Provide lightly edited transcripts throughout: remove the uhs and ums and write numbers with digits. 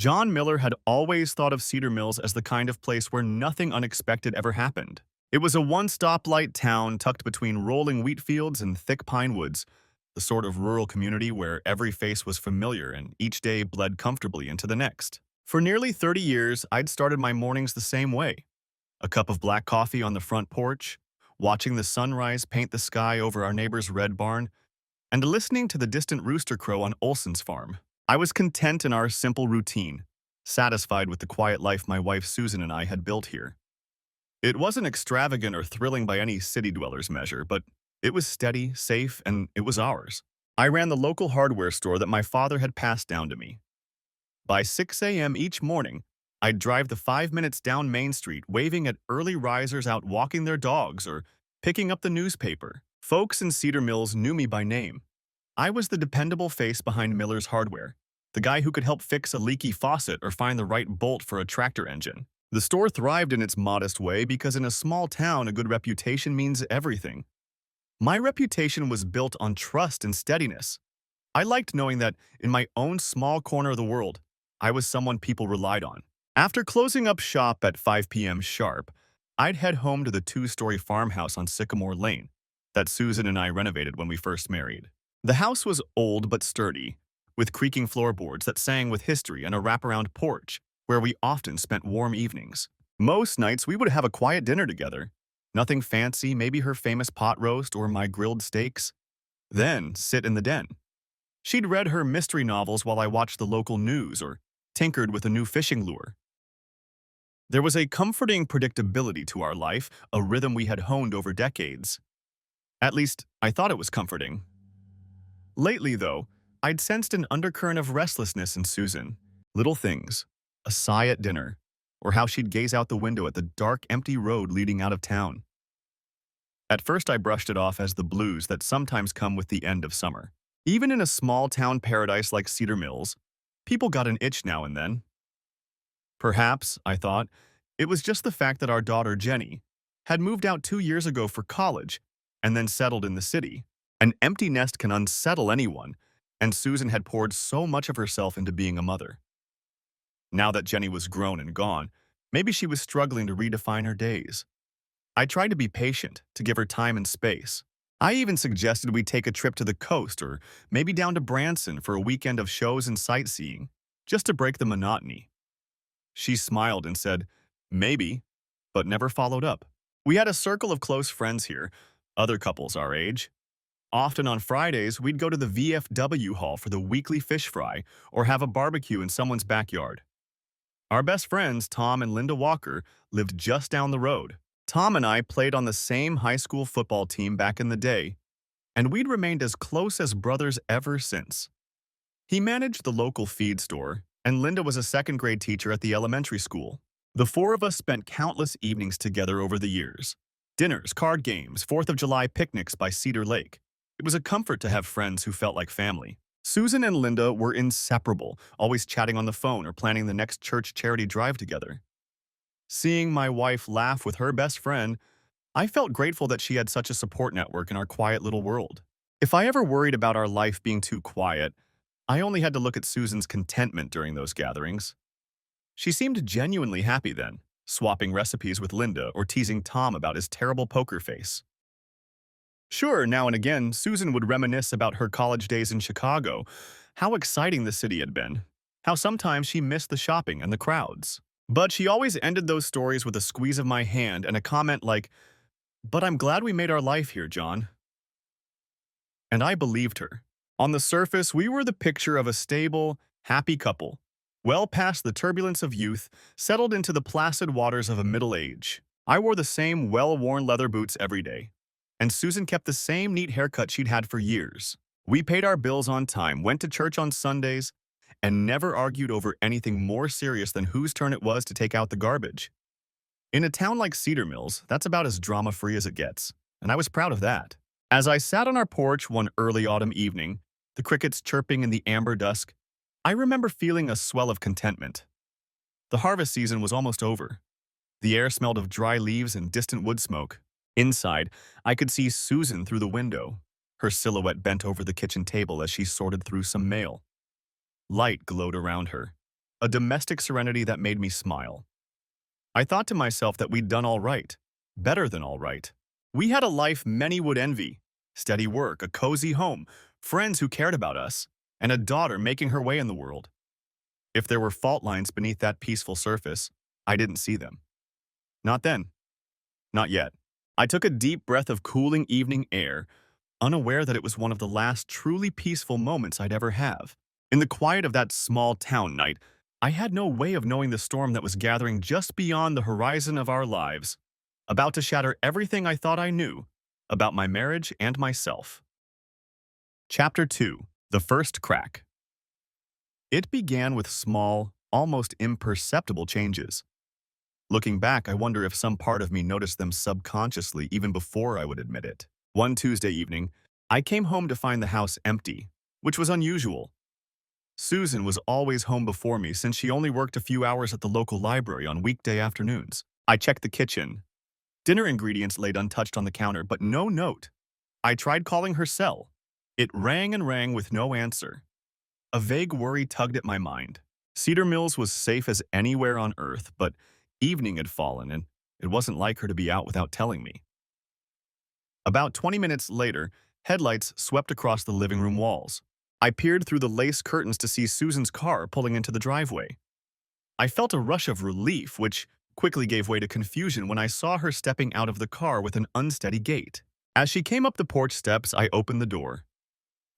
John Miller had always thought of Cedar Mills as the kind of place where nothing unexpected ever happened. It was a one-stoplight town tucked between rolling wheat fields and thick pine woods, the sort of rural community where every face was familiar and each day bled comfortably into the next. For nearly 30 years, I'd started my mornings the same way. A cup of black coffee on the front porch, watching the sunrise paint the sky over our neighbor's red barn, and listening to the distant rooster crow on Olson's farm. I was content in our simple routine, satisfied with the quiet life my wife Susan and I had built here. It wasn't extravagant or thrilling by any city dweller's measure, but it was steady, safe, and it was ours. I ran the local hardware store that my father had passed down to me. By 6 a.m. each morning, I'd drive the 5 minutes down Main Street, waving at early risers out walking their dogs or picking up the newspaper. Folks in Cedar Mills knew me by name. I was the dependable face behind Miller's Hardware, the guy who could help fix a leaky faucet or find the right bolt for a tractor engine. The store thrived in its modest way because in a small town, a good reputation means everything. My reputation was built on trust and steadiness. I liked knowing that in my own small corner of the world, I was someone people relied on. After closing up shop at 5 p.m. sharp, I'd head home to the two-story farmhouse on Sycamore Lane that Susan and I renovated when we first married. The house was old but sturdy, with creaking floorboards that sang with history and a wraparound porch where we often spent warm evenings. Most nights we would have a quiet dinner together. Nothing fancy, maybe her famous pot roast or my grilled steaks. Then sit in the den. She'd read her mystery novels while I watched the local news or tinkered with a new fishing lure. There was a comforting predictability to our life, a rhythm we had honed over decades. At least, I thought it was comforting. Lately, though, I'd sensed an undercurrent of restlessness in Susan. Little things, a sigh at dinner, or how she'd gaze out the window at the dark, empty road leading out of town. At first, I brushed it off as the blues that sometimes come with the end of summer. Even in a small-town paradise like Cedar Mills, people got an itch now and then. Perhaps, I thought, it was just the fact that our daughter Jenny had moved out 2 years ago for college and then settled in the city. An empty nest can unsettle anyone, and Susan had poured so much of herself into being a mother. Now that Jenny was grown and gone, maybe she was struggling to redefine her days. I tried to be patient, to give her time and space. I even suggested we take a trip to the coast or maybe down to Branson for a weekend of shows and sightseeing, just to break the monotony. She smiled and said, maybe, but never followed up. We had a circle of close friends here, other couples our age. Often on Fridays, we'd go to the VFW hall for the weekly fish fry or have a barbecue in someone's backyard. Our best friends, Tom and Linda Walker, lived just down the road. Tom and I played on the same high school football team back in the day, and we'd remained as close as brothers ever since. He managed the local feed store, and Linda was a second-grade teacher at the elementary school. The four of us spent countless evenings together over the years. Dinners, card games, 4th of July picnics by Cedar Lake. It was a comfort to have friends who felt like family. Susan and Linda were inseparable, always chatting on the phone or planning the next church charity drive together. Seeing my wife laugh with her best friend, I felt grateful that she had such a support network in our quiet little world. If I ever worried about our life being too quiet, I only had to look at Susan's contentment during those gatherings. She seemed genuinely happy then, swapping recipes with Linda or teasing Tom about his terrible poker face. Sure, now and again, Susan would reminisce about her college days in Chicago, how exciting the city had been, how sometimes she missed the shopping and the crowds. But she always ended those stories with a squeeze of my hand and a comment like, "But I'm glad we made our life here, John." And I believed her. On the surface, we were the picture of a stable, happy couple, well past the turbulence of youth, settled into the placid waters of a middle age. I wore the same well-worn leather boots every day, and Susan kept the same neat haircut she'd had for years. We paid our bills on time, went to church on Sundays, and never argued over anything more serious than whose turn it was to take out the garbage. In a town like Cedar Mills, that's about as drama-free as it gets, and I was proud of that. As I sat on our porch one early autumn evening, the crickets chirping in the amber dusk, I remember feeling a swell of contentment. The harvest season was almost over. The air smelled of dry leaves and distant wood smoke. Inside, I could see Susan through the window, her silhouette bent over the kitchen table as she sorted through some mail. Light glowed around her, a domestic serenity that made me smile. I thought to myself that we'd done all right, better than all right. We had a life many would envy, steady work, a cozy home, friends who cared about us, and a daughter making her way in the world. If there were fault lines beneath that peaceful surface, I didn't see them. Not then. Not yet. I took a deep breath of cooling evening air, unaware that it was one of the last truly peaceful moments I'd ever have. In the quiet of that small town night, I had no way of knowing the storm that was gathering just beyond the horizon of our lives, about to shatter everything I thought I knew about my marriage and myself. Chapter 2. The First Crack. It began with small, almost imperceptible changes. Looking back, I wonder if some part of me noticed them subconsciously even before I would admit it. One Tuesday evening, I came home to find the house empty, which was unusual. Susan was always home before me since she only worked a few hours at the local library on weekday afternoons. I checked the kitchen. Dinner ingredients laid untouched on the counter, but no note. I tried calling her cell. It rang and rang with no answer. A vague worry tugged at my mind. Cedar Mills was safe as anywhere on earth, but evening had fallen, and it wasn't like her to be out without telling me. About 20 minutes later, headlights swept across the living room walls. I peered through the lace curtains to see Susan's car pulling into the driveway. I felt a rush of relief, which quickly gave way to confusion when I saw her stepping out of the car with an unsteady gait. As she came up the porch steps, I opened the door.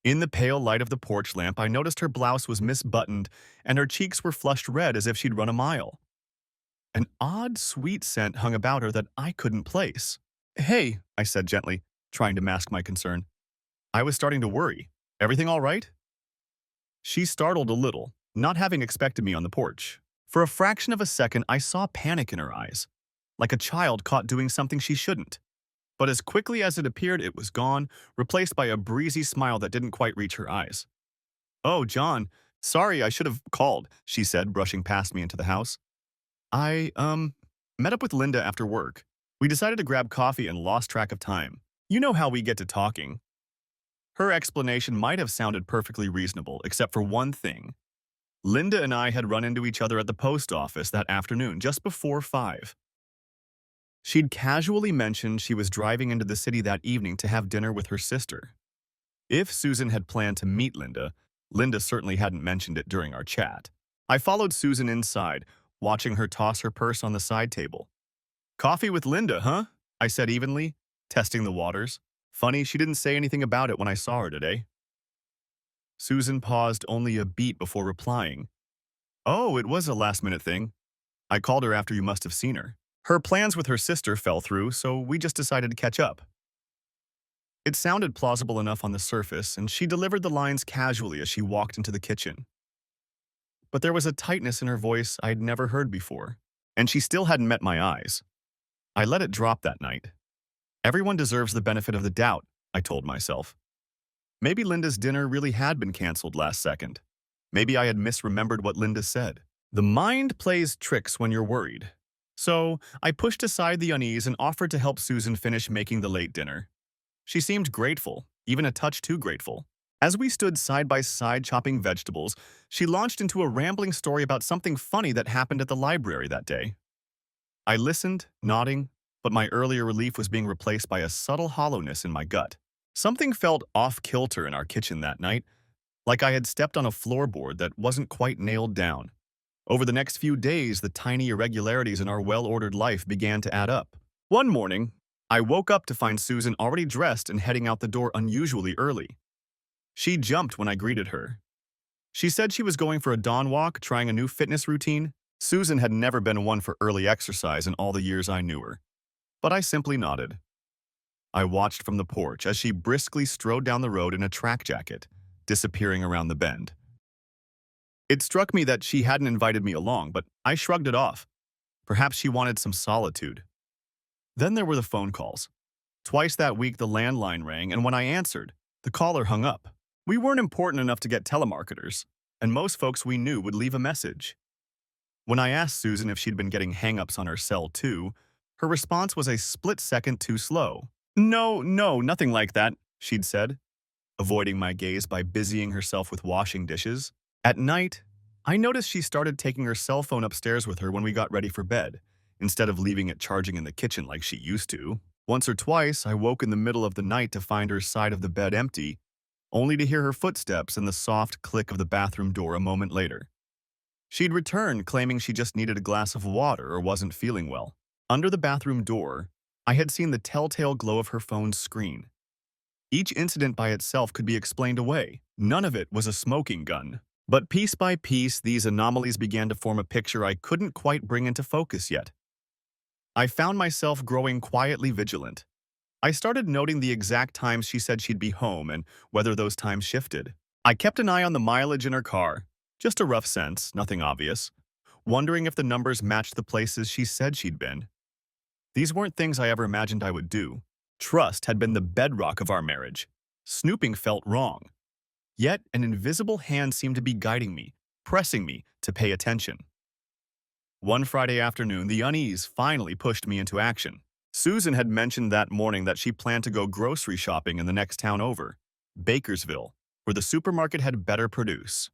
In the pale light of the porch lamp, I noticed her blouse was misbuttoned and her cheeks were flushed red as if she'd run a mile. An odd, sweet scent hung about her that I couldn't place. "Hey," I said gently, trying to mask my concern. I was starting to worry. "Everything all right?" She startled a little, not having expected me on the porch. For a fraction of a second, I saw panic in her eyes, like a child caught doing something she shouldn't. But as quickly as it appeared, it was gone, replaced by a breezy smile that didn't quite reach her eyes. "Oh, John, sorry, I should have called," she said, brushing past me into the house. I met up with Linda after work. We decided to grab coffee and lost track of time. You know how we get to talking." Her explanation might have sounded perfectly reasonable, except for one thing. Linda and I had run into each other at the post office that afternoon, just before 5. She'd casually mentioned she was driving into the city that evening to have dinner with her sister. If Susan had planned to meet Linda, Linda certainly hadn't mentioned it during our chat. I followed Susan inside, watching her toss her purse on the side table. "Coffee with Linda, huh?" I said evenly, testing the waters. Funny, she didn't say anything about it when I saw her today. Susan paused only a beat before replying. "Oh, it was a last-minute thing. I called her after you must have seen her. Her plans with her sister fell through, so we just decided to catch up." It sounded plausible enough on the surface, and she delivered the lines casually as she walked into the kitchen. But there was a tightness in her voice I'd never heard before, and she still hadn't met my eyes. I let it drop that night. Everyone deserves the benefit of the doubt, I told myself. Maybe Linda's dinner really had been canceled last second. Maybe I had misremembered what Linda said. The mind plays tricks when you're worried. So I pushed aside the unease and offered to help Susan finish making the late dinner. She seemed grateful, even a touch too grateful. As we stood side by side chopping vegetables, she launched into a rambling story about something funny that happened at the library that day. I listened, nodding, but my earlier relief was being replaced by a subtle hollowness in my gut. Something felt off-kilter in our kitchen that night, like I had stepped on a floorboard that wasn't quite nailed down. Over the next few days, the tiny irregularities in our well-ordered life began to add up. One morning, I woke up to find Susan already dressed and heading out the door unusually early. She jumped when I greeted her. She said she was going for a dawn walk, trying a new fitness routine. Susan had never been one for early exercise in all the years I knew her. But I simply nodded. I watched from the porch as she briskly strode down the road in a track jacket, disappearing around the bend. It struck me that she hadn't invited me along, but I shrugged it off. Perhaps she wanted some solitude. Then there were the phone calls. Twice that week the landline rang, and when I answered, the caller hung up. We weren't important enough to get telemarketers, and most folks we knew would leave a message. When I asked Susan if she'd been getting hang-ups on her cell too, her response was a split second too slow. No, nothing like that," she'd said, avoiding my gaze by busying herself with washing dishes. At night, I noticed she started taking her cell phone upstairs with her when we got ready for bed, instead of leaving it charging in the kitchen like she used to. Once or twice, I woke in the middle of the night to find her side of the bed empty, only to hear her footsteps and the soft click of the bathroom door a moment later. She'd returned, claiming she just needed a glass of water or wasn't feeling well. Under the bathroom door, I had seen the telltale glow of her phone's screen. Each incident by itself could be explained away. None of it was a smoking gun. But piece by piece, these anomalies began to form a picture I couldn't quite bring into focus yet. I found myself growing quietly vigilant. I started noting the exact times she said she'd be home and whether those times shifted. I kept an eye on the mileage in her car, just a rough sense, nothing obvious, wondering if the numbers matched the places she said she'd been. These weren't things I ever imagined I would do. Trust had been the bedrock of our marriage. Snooping felt wrong. Yet an invisible hand seemed to be guiding me, pressing me to pay attention. One Friday afternoon, the unease finally pushed me into action. Susan had mentioned that morning that she planned to go grocery shopping in the next town over, Bakersville, where the supermarket had better produce.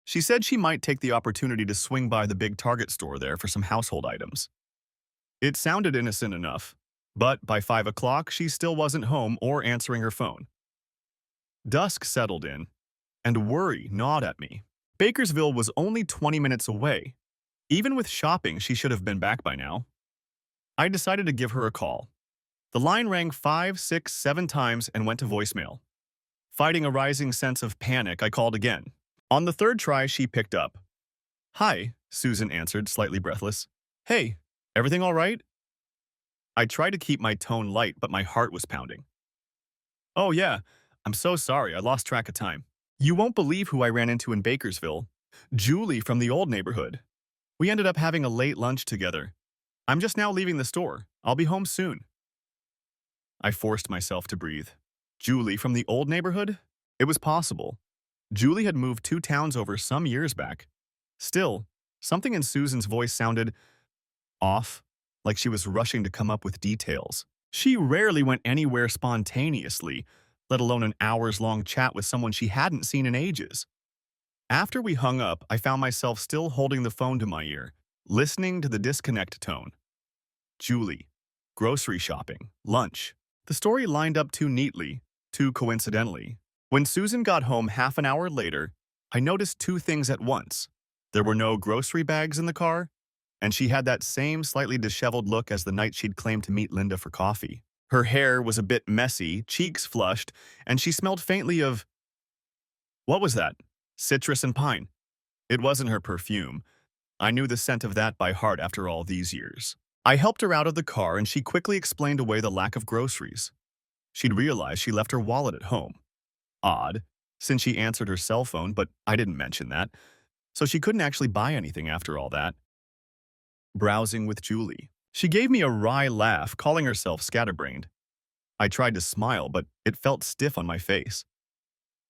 She said she might take the opportunity to swing by the big Target store there for some household items. It sounded innocent enough, but by 5 o'clock she still wasn't home or answering her phone. Dusk settled in, and worry gnawed at me. Bakersville was only 20 minutes away. Even with shopping, she should have been back by now. I decided to give her a call. The line rang 5, 6, 7 times and went to voicemail. Fighting a rising sense of panic, I called again. On the third try, she picked up. "Hi," Susan answered, slightly breathless. "Hey, everything all right?" I tried to keep my tone light, but my heart was pounding. "Oh yeah, I'm so sorry, I lost track of time. You won't believe who I ran into in Bakersville. Julie from the old neighborhood. We ended up having a late lunch together. I'm just now leaving the store. I'll be home soon." I forced myself to breathe. Julie from the old neighborhood? It was possible. Julie had moved 2 towns over some years back. Still, something in Susan's voice sounded off, like she was rushing to come up with details. She rarely went anywhere spontaneously, let alone an hours-long chat with someone she hadn't seen in ages. After we hung up, I found myself still holding the phone to my ear, listening to the disconnect tone. Julie, grocery shopping, lunch. The story lined up too neatly, too coincidentally. When Susan got home half an hour later, I noticed 2 things at once. There were no grocery bags in the car, and she had that same slightly disheveled look as the night she'd claimed to meet Linda for coffee. Her hair was a bit messy, cheeks flushed, and she smelled faintly of… what was that? Citrus and pine. It wasn't her perfume. I knew the scent of that by heart after all these years. I helped her out of the car and she quickly explained away the lack of groceries. She'd realized she left her wallet at home. Odd, since she answered her cell phone, but I didn't mention that, so she couldn't actually buy anything after all that. Browsing with Julie. She gave me a wry laugh, calling herself scatterbrained. I tried to smile, but it felt stiff on my face.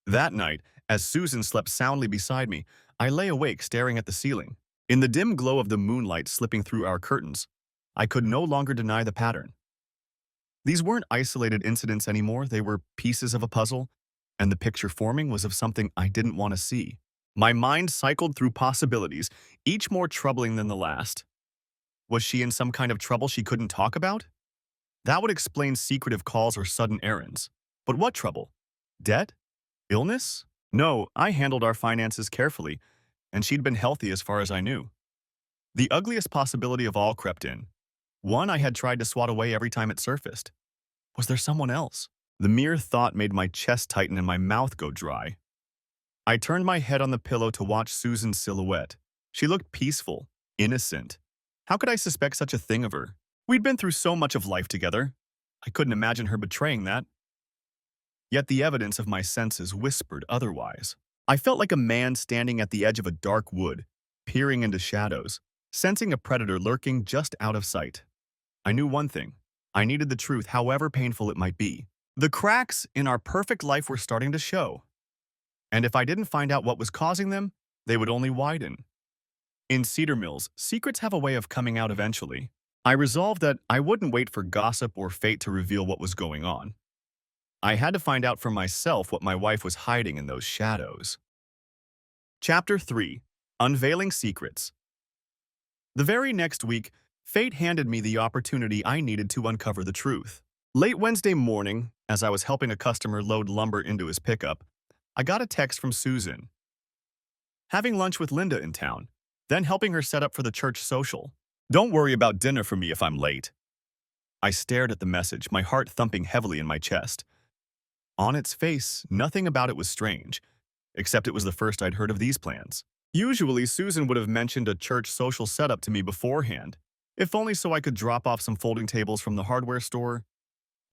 That night, as Susan slept soundly beside me, I lay awake staring at the ceiling. In the dim glow of the moonlight slipping through our curtains, I could no longer deny the pattern. These weren't isolated incidents anymore, they were pieces of a puzzle, and the picture forming was of something I didn't want to see. My mind cycled through possibilities, each more troubling than the last. Was she in some kind of trouble she couldn't talk about? That would explain secretive calls or sudden errands. But what trouble? Debt? Illness? No, I handled our finances carefully, and she'd been healthy as far as I knew. The ugliest possibility of all crept in. One I had tried to swat away every time it surfaced. Was there someone else? The mere thought made my chest tighten and my mouth go dry. I turned my head on the pillow to watch Susan's silhouette. She looked peaceful, innocent. How could I suspect such a thing of her? We'd been through so much of life together. I couldn't imagine her betraying that. Yet the evidence of my senses whispered otherwise. I felt like a man standing at the edge of a dark wood, peering into shadows, sensing a predator lurking just out of sight. I knew one thing. I needed the truth, however painful it might be. The cracks in our perfect life were starting to show. And if I didn't find out what was causing them, they would only widen. In Cedar Mills, secrets have a way of coming out eventually. I resolved that I wouldn't wait for gossip or fate to reveal what was going on. I had to find out for myself what my wife was hiding in those shadows. Chapter 3. Unveiling Secrets. The very next week, fate handed me the opportunity I needed to uncover the truth. Late Wednesday morning, as I was helping a customer load lumber into his pickup, I got a text from Susan. Having lunch with Linda in town, then helping her set up for the church social. Don't worry about dinner for me if I'm late. I stared at the message, my heart thumping heavily in my chest. On its face, nothing about it was strange, except it was the first I'd heard of these plans. Usually, Susan would have mentioned a church social setup to me beforehand, if only so I could drop off some folding tables from the hardware store.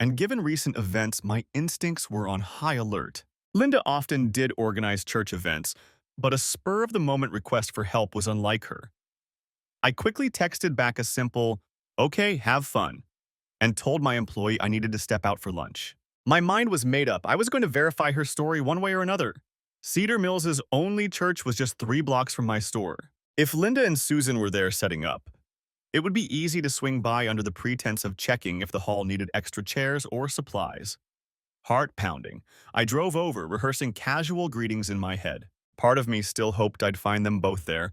And given recent events, my instincts were on high alert. Linda often did organize church events, but a spur-of-the-moment request for help was unlike her. I quickly texted back a simple, "Okay, have fun," and told my employee I needed to step out for lunch. My mind was made up. I was going to verify her story one way or another. Cedar Mills's only church was just 3 blocks from my store. If Linda and Susan were there setting up, it would be easy to swing by under the pretense of checking if the hall needed extra chairs or supplies. Heart pounding, I drove over, rehearsing casual greetings in my head. Part of me still hoped I'd find them both there,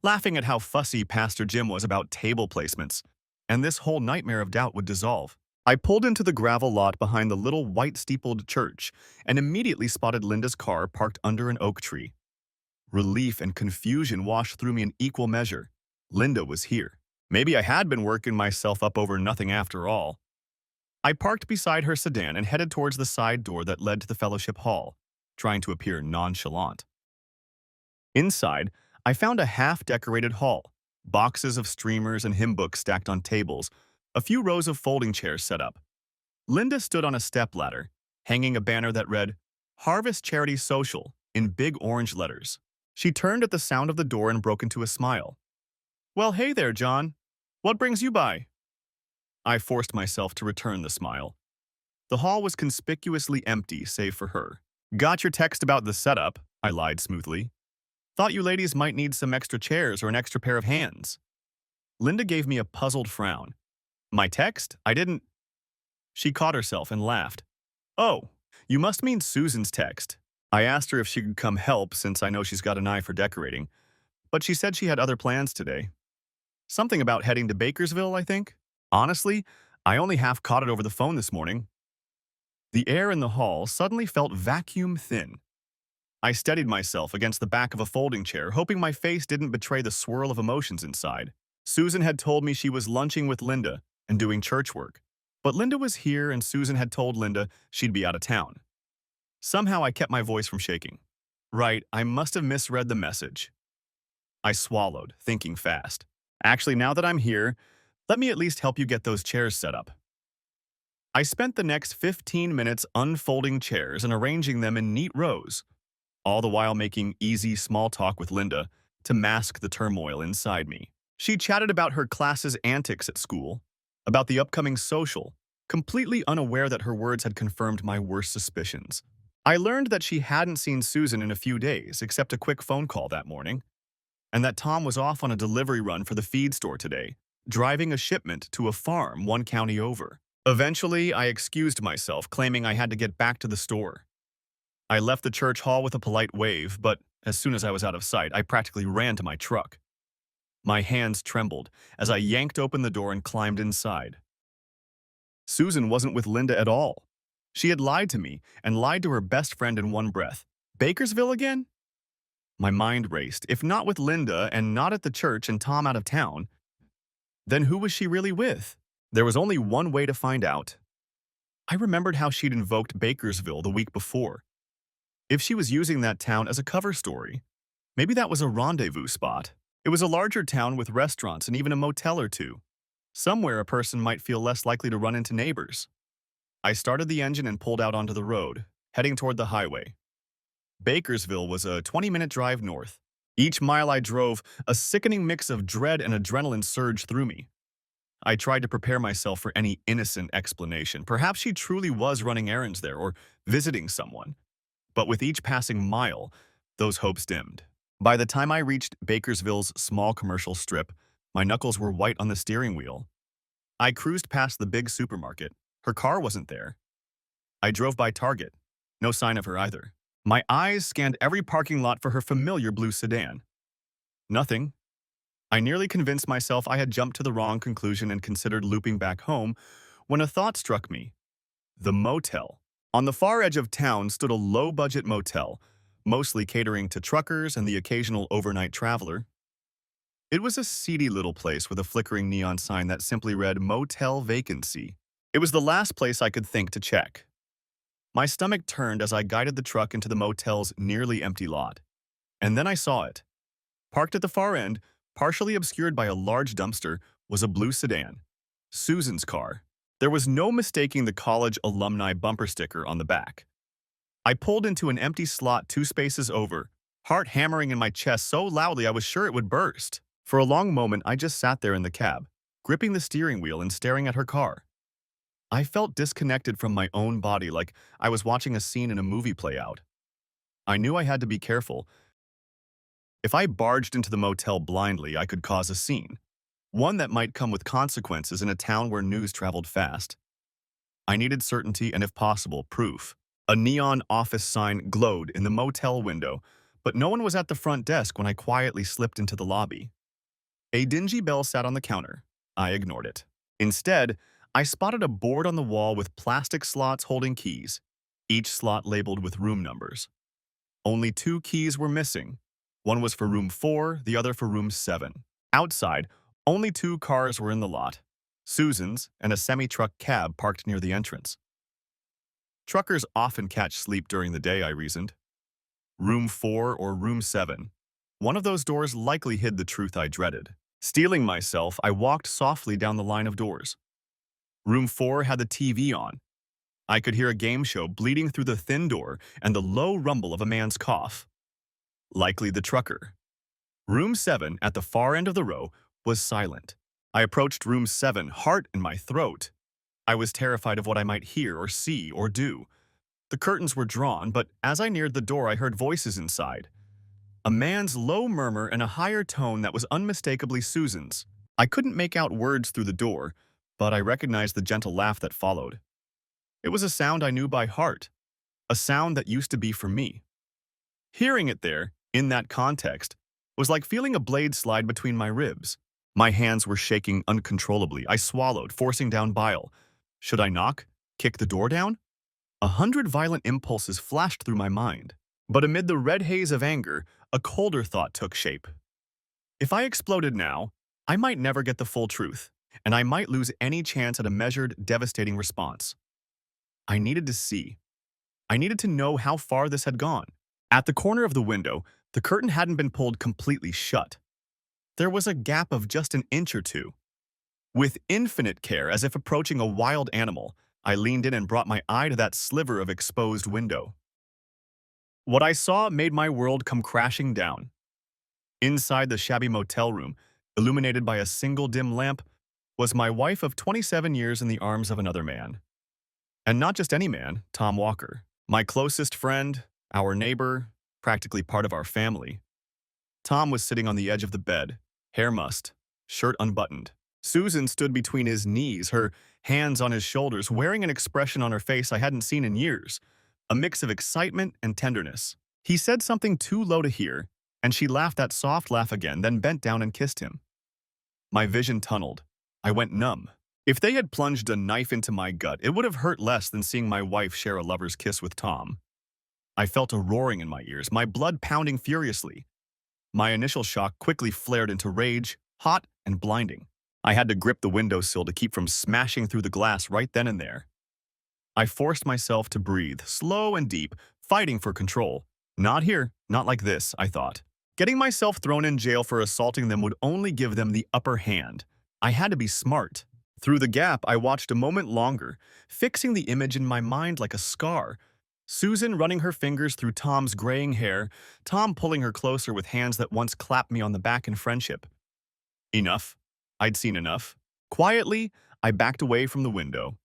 laughing at how fussy Pastor Jim was about table placements, and this whole nightmare of doubt would dissolve. I pulled into the gravel lot behind the little white-steepled church and immediately spotted Linda's car parked under an oak tree. Relief and confusion washed through me in equal measure. Linda was here. Maybe I had been working myself up over nothing after all. I parked beside her sedan and headed towards the side door that led to the fellowship hall, trying to appear nonchalant. Inside, I found a half-decorated hall, boxes of streamers and hymn books stacked on tables, a few rows of folding chairs set up. Linda stood on a stepladder, hanging a banner that read, "Harvest Charity Social," in big orange letters. She turned at the sound of the door and broke into a smile. "Well, hey there, John. What brings you by?" I forced myself to return the smile. The hall was conspicuously empty, save for her. "Got your text about the setup," I lied smoothly. "Thought you ladies might need some extra chairs or an extra pair of hands." Linda gave me a puzzled frown. "My text? I didn't—" She caught herself and laughed. "Oh, you must mean Susan's text." I asked her if she could come help since I know she's got an eye for decorating, but she said she had other plans today. Something about heading to Bakersville, I think. Honestly, I only half caught it over the phone this morning. The air in the hall suddenly felt vacuum thin. I steadied myself against the back of a folding chair, hoping my face didn't betray the swirl of emotions inside. Susan had told me she was lunching with Linda and doing church work, but Linda was here and Susan had told Linda she'd be out of town. Somehow I kept my voice from shaking. Right, I must have misread the message. I swallowed, thinking fast. Actually, now that I'm here, let me at least help you get those chairs set up. I spent the next 15 minutes unfolding chairs and arranging them in neat rows, all the while making easy small talk with Linda to mask the turmoil inside me. She chatted about her class's antics at school, about the upcoming social, completely unaware that her words had confirmed my worst suspicions. I learned that she hadn't seen Susan in a few days, except a quick phone call that morning, and that Tom was off on a delivery run for the feed store today, driving a shipment to a farm 1 county over. Eventually, I excused myself, claiming I had to get back to the store. I left the church hall with a polite wave, but as soon as I was out of sight, I practically ran to my truck. My hands trembled as I yanked open the door and climbed inside. Susan wasn't with Linda at all. She had lied to me and lied to her best friend in one breath. Bakersville again? My mind raced. If not with Linda and not at the church and Tom out of town, then who was she really with? There was only one way to find out. I remembered how she'd invoked Bakersville the week before. If she was using that town as a cover story, maybe that was a rendezvous spot. It was a larger town with restaurants and even a motel or two. Somewhere a person might feel less likely to run into neighbors. I started the engine and pulled out onto the road, heading toward the highway. Bakersville was a 20-minute drive north. Each mile I drove, a sickening mix of dread and adrenaline surged through me. I tried to prepare myself for any innocent explanation. Perhaps she truly was running errands there or visiting someone. But with each passing mile, those hopes dimmed. By the time I reached Bakersville's small commercial strip, my knuckles were white on the steering wheel. I cruised past the big supermarket. Her car wasn't there. I drove by Target. No sign of her either. My eyes scanned every parking lot for her familiar blue sedan. Nothing. I nearly convinced myself I had jumped to the wrong conclusion and considered looping back home when a thought struck me. The motel. On the far edge of town stood a low-budget motel, mostly catering to truckers and the occasional overnight traveler. It was a seedy little place with a flickering neon sign that simply read Motel Vacancy. It was the last place I could think to check. My stomach turned as I guided the truck into the motel's nearly empty lot. And then I saw it. Parked at the far end, partially obscured by a large dumpster, was a blue sedan. Susan's car. There was no mistaking the college alumni bumper sticker on the back. I pulled into an empty slot 2 spaces over, heart hammering in my chest so loudly I was sure it would burst. For a long moment, I just sat there in the cab, gripping the steering wheel and staring at her car. I felt disconnected from my own body, like I was watching a scene in a movie play out. I knew I had to be careful. If I barged into the motel blindly, I could cause a scene, one that might come with consequences in a town where news traveled fast. I needed certainty and, if possible, proof. A neon office sign glowed in the motel window, but no one was at the front desk when I quietly slipped into the lobby. A dingy bell sat on the counter. I ignored it. Instead, I spotted a board on the wall with plastic slots holding keys, each slot labeled with room numbers. Only 2 keys were missing. One was for room 4, the other for room 7. Outside, only 2 cars were in the lot. Susan's and a semi-truck cab parked near the entrance. Truckers often catch sleep during the day, I reasoned. Room 4 or room 7. One of those doors likely hid the truth I dreaded. Steeling myself, I walked softly down the line of doors. Room 4 had the TV on. I could hear a game show bleeding through the thin door and the low rumble of a man's cough. Likely the trucker. Room 7, at the far end of the row, was silent. I approached room 7, heart in my throat. I was terrified of what I might hear or see or do. The curtains were drawn, but as I neared the door, I heard voices inside. A man's low murmur and a higher tone that was unmistakably Susan's. I couldn't make out words through the door, but I recognized the gentle laugh that followed. It was a sound I knew by heart, a sound that used to be for me. Hearing it there, in that context, was like feeling a blade slide between my ribs. My hands were shaking uncontrollably. I swallowed, forcing down bile. Should I knock? Kick the door down? 100 violent impulses flashed through my mind. But amid the red haze of anger, a colder thought took shape. If I exploded now, I might never get the full truth, and I might lose any chance at a measured, devastating response. I needed to see. I needed to know how far this had gone. At the corner of the window, the curtain hadn't been pulled completely shut. There was a gap of just an inch or two. With infinite care, as if approaching a wild animal, I leaned in and brought my eye to that sliver of exposed window. What I saw made my world come crashing down. Inside the shabby motel room, illuminated by a single dim lamp, was my wife of 27 years in the arms of another man. And not just any man, Tom Walker. My closest friend, our neighbor, practically part of our family. Tom was sitting on the edge of the bed, hair mussed, shirt unbuttoned. Susan stood between his knees, her hands on his shoulders, wearing an expression on her face I hadn't seen in years, a mix of excitement and tenderness. He said something too low to hear, and she laughed that soft laugh again, then bent down and kissed him. My vision tunneled. I went numb. If they had plunged a knife into my gut, it would have hurt less than seeing my wife share a lover's kiss with Tom. I felt a roaring in my ears, my blood pounding furiously. My initial shock quickly flared into rage, hot and blinding. I had to grip the windowsill to keep from smashing through the glass right then and there. I forced myself to breathe, slow and deep, fighting for control. Not here, not like this, I thought. Getting myself thrown in jail for assaulting them would only give them the upper hand. I had to be smart. Through the gap, I watched a moment longer, fixing the image in my mind like a scar. Susan running her fingers through Tom's graying hair, Tom pulling her closer with hands that once clapped me on the back in friendship. Enough. I'd seen enough. Quietly, I backed away from the window.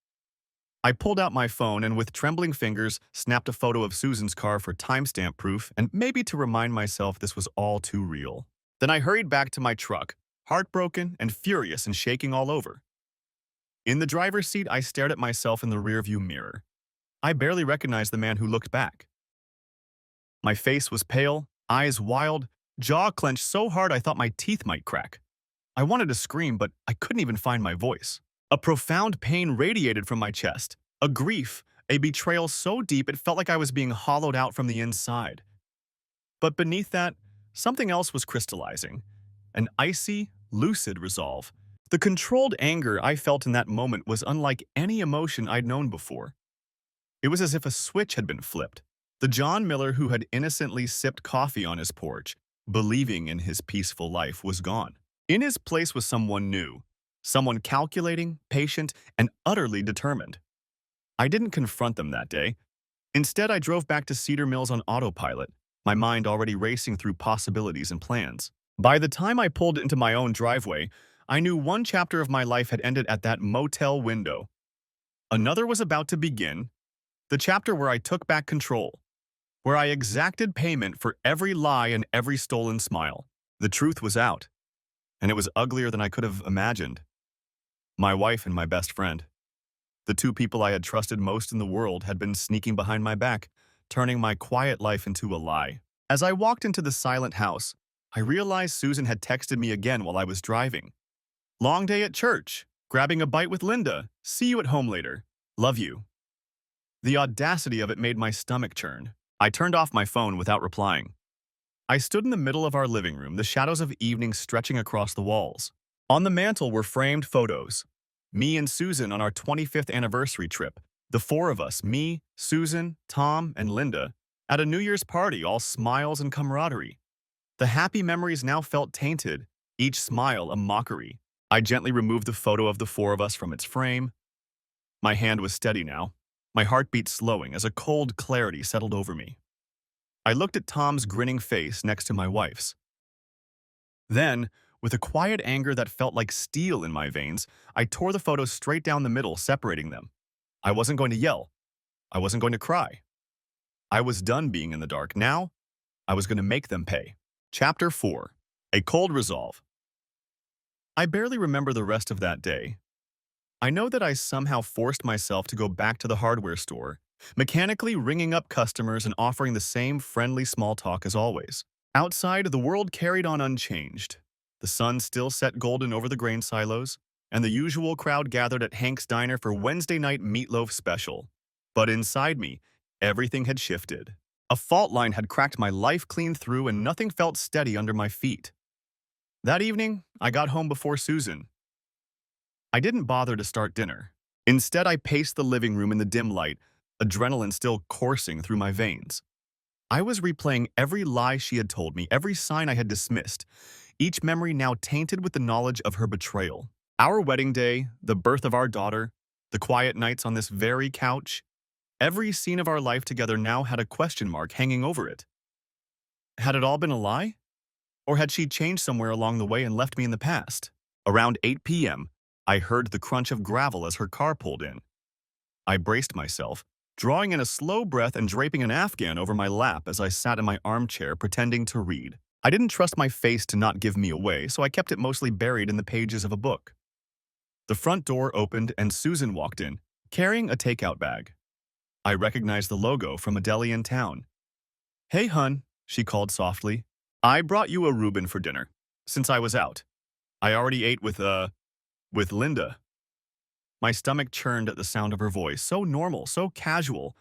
I pulled out my phone and with trembling fingers snapped a photo of Susan's car for timestamp proof and maybe to remind myself this was all too real. Then I hurried back to my truck, heartbroken and furious and shaking all over. In the driver's seat, I stared at myself in the rearview mirror. I barely recognized the man who looked back. My face was pale, eyes wild, jaw clenched so hard I thought my teeth might crack. I wanted to scream, but I couldn't even find my voice. A profound pain radiated from my chest, a grief, a betrayal so deep it felt like I was being hollowed out from the inside. But beneath that, something else was crystallizing, an icy, lucid resolve. The controlled anger I felt in that moment was unlike any emotion I'd known before. It was as if a switch had been flipped. The John Miller who had innocently sipped coffee on his porch, believing in his peaceful life, was gone. In his place was someone new, someone calculating, patient, and utterly determined. I didn't confront them that day. Instead, I drove back to Cedar Mills on autopilot, my mind already racing through possibilities and plans. By the time I pulled into my own driveway, I knew one chapter of my life had ended at that motel window. Another was about to begin, the chapter where I took back control, where I exacted payment for every lie and every stolen smile. The truth was out, and it was uglier than I could have imagined. My wife and my best friend, the two people I had trusted most in the world, had been sneaking behind my back, turning my quiet life into a lie. As I walked into the silent house, I realized Susan had texted me again while I was driving. Long day at church. Grabbing a bite with Linda. See you at home later. Love you. The audacity of it made my stomach churn. I turned off my phone without replying. I stood in the middle of our living room, the shadows of evening stretching across the walls. On the mantel were framed photos. Me and Susan on our 25th anniversary trip. The four of us, me, Susan, Tom, and Linda, at a New Year's party, all smiles and camaraderie. The happy memories now felt tainted, each smile a mockery. I gently removed the photo of the four of us from its frame. My hand was steady now, my heartbeat slowing as a cold clarity settled over me. I looked at Tom's grinning face next to my wife's. Then, with a quiet anger that felt like steel in my veins, I tore the photos straight down the middle, separating them. I wasn't going to yell. I wasn't going to cry. I was done being in the dark. Now, I was going to make them pay. Chapter 4. A Cold Resolve. I barely remember the rest of that day. I know that I somehow forced myself to go back to the hardware store, mechanically ringing up customers and offering the same friendly small talk as always. Outside, the world carried on unchanged. The sun still set golden over the grain silos, and the usual crowd gathered at Hank's Diner for Wednesday night meatloaf special. But inside me, everything had shifted. A fault line had cracked my life clean through, and nothing felt steady under my feet. That evening, I got home before Susan. I didn't bother to start dinner. Instead, I paced the living room in the dim light, adrenaline still coursing through my veins. I was replaying every lie she had told me, every sign I had dismissed, each memory now tainted with the knowledge of her betrayal. Our wedding day, the birth of our daughter, the quiet nights on this very couch, every scene of our life together now had a question mark hanging over it. Had it all been a lie? Or had she changed somewhere along the way and left me in the past? Around 8 p.m., I heard the crunch of gravel as her car pulled in. I braced myself, drawing in a slow breath and draping an Afghan over my lap as I sat in my armchair pretending to read. I didn't trust my face to not give me away, so I kept it mostly buried in the pages of a book. The front door opened and Susan walked in, carrying a takeout bag. I recognized the logo from a deli in town. "Hey, hun," she called softly. "I brought you a Reuben for dinner, since I was out. I already ate with Linda." My stomach churned at the sound of her voice, so normal, so casual,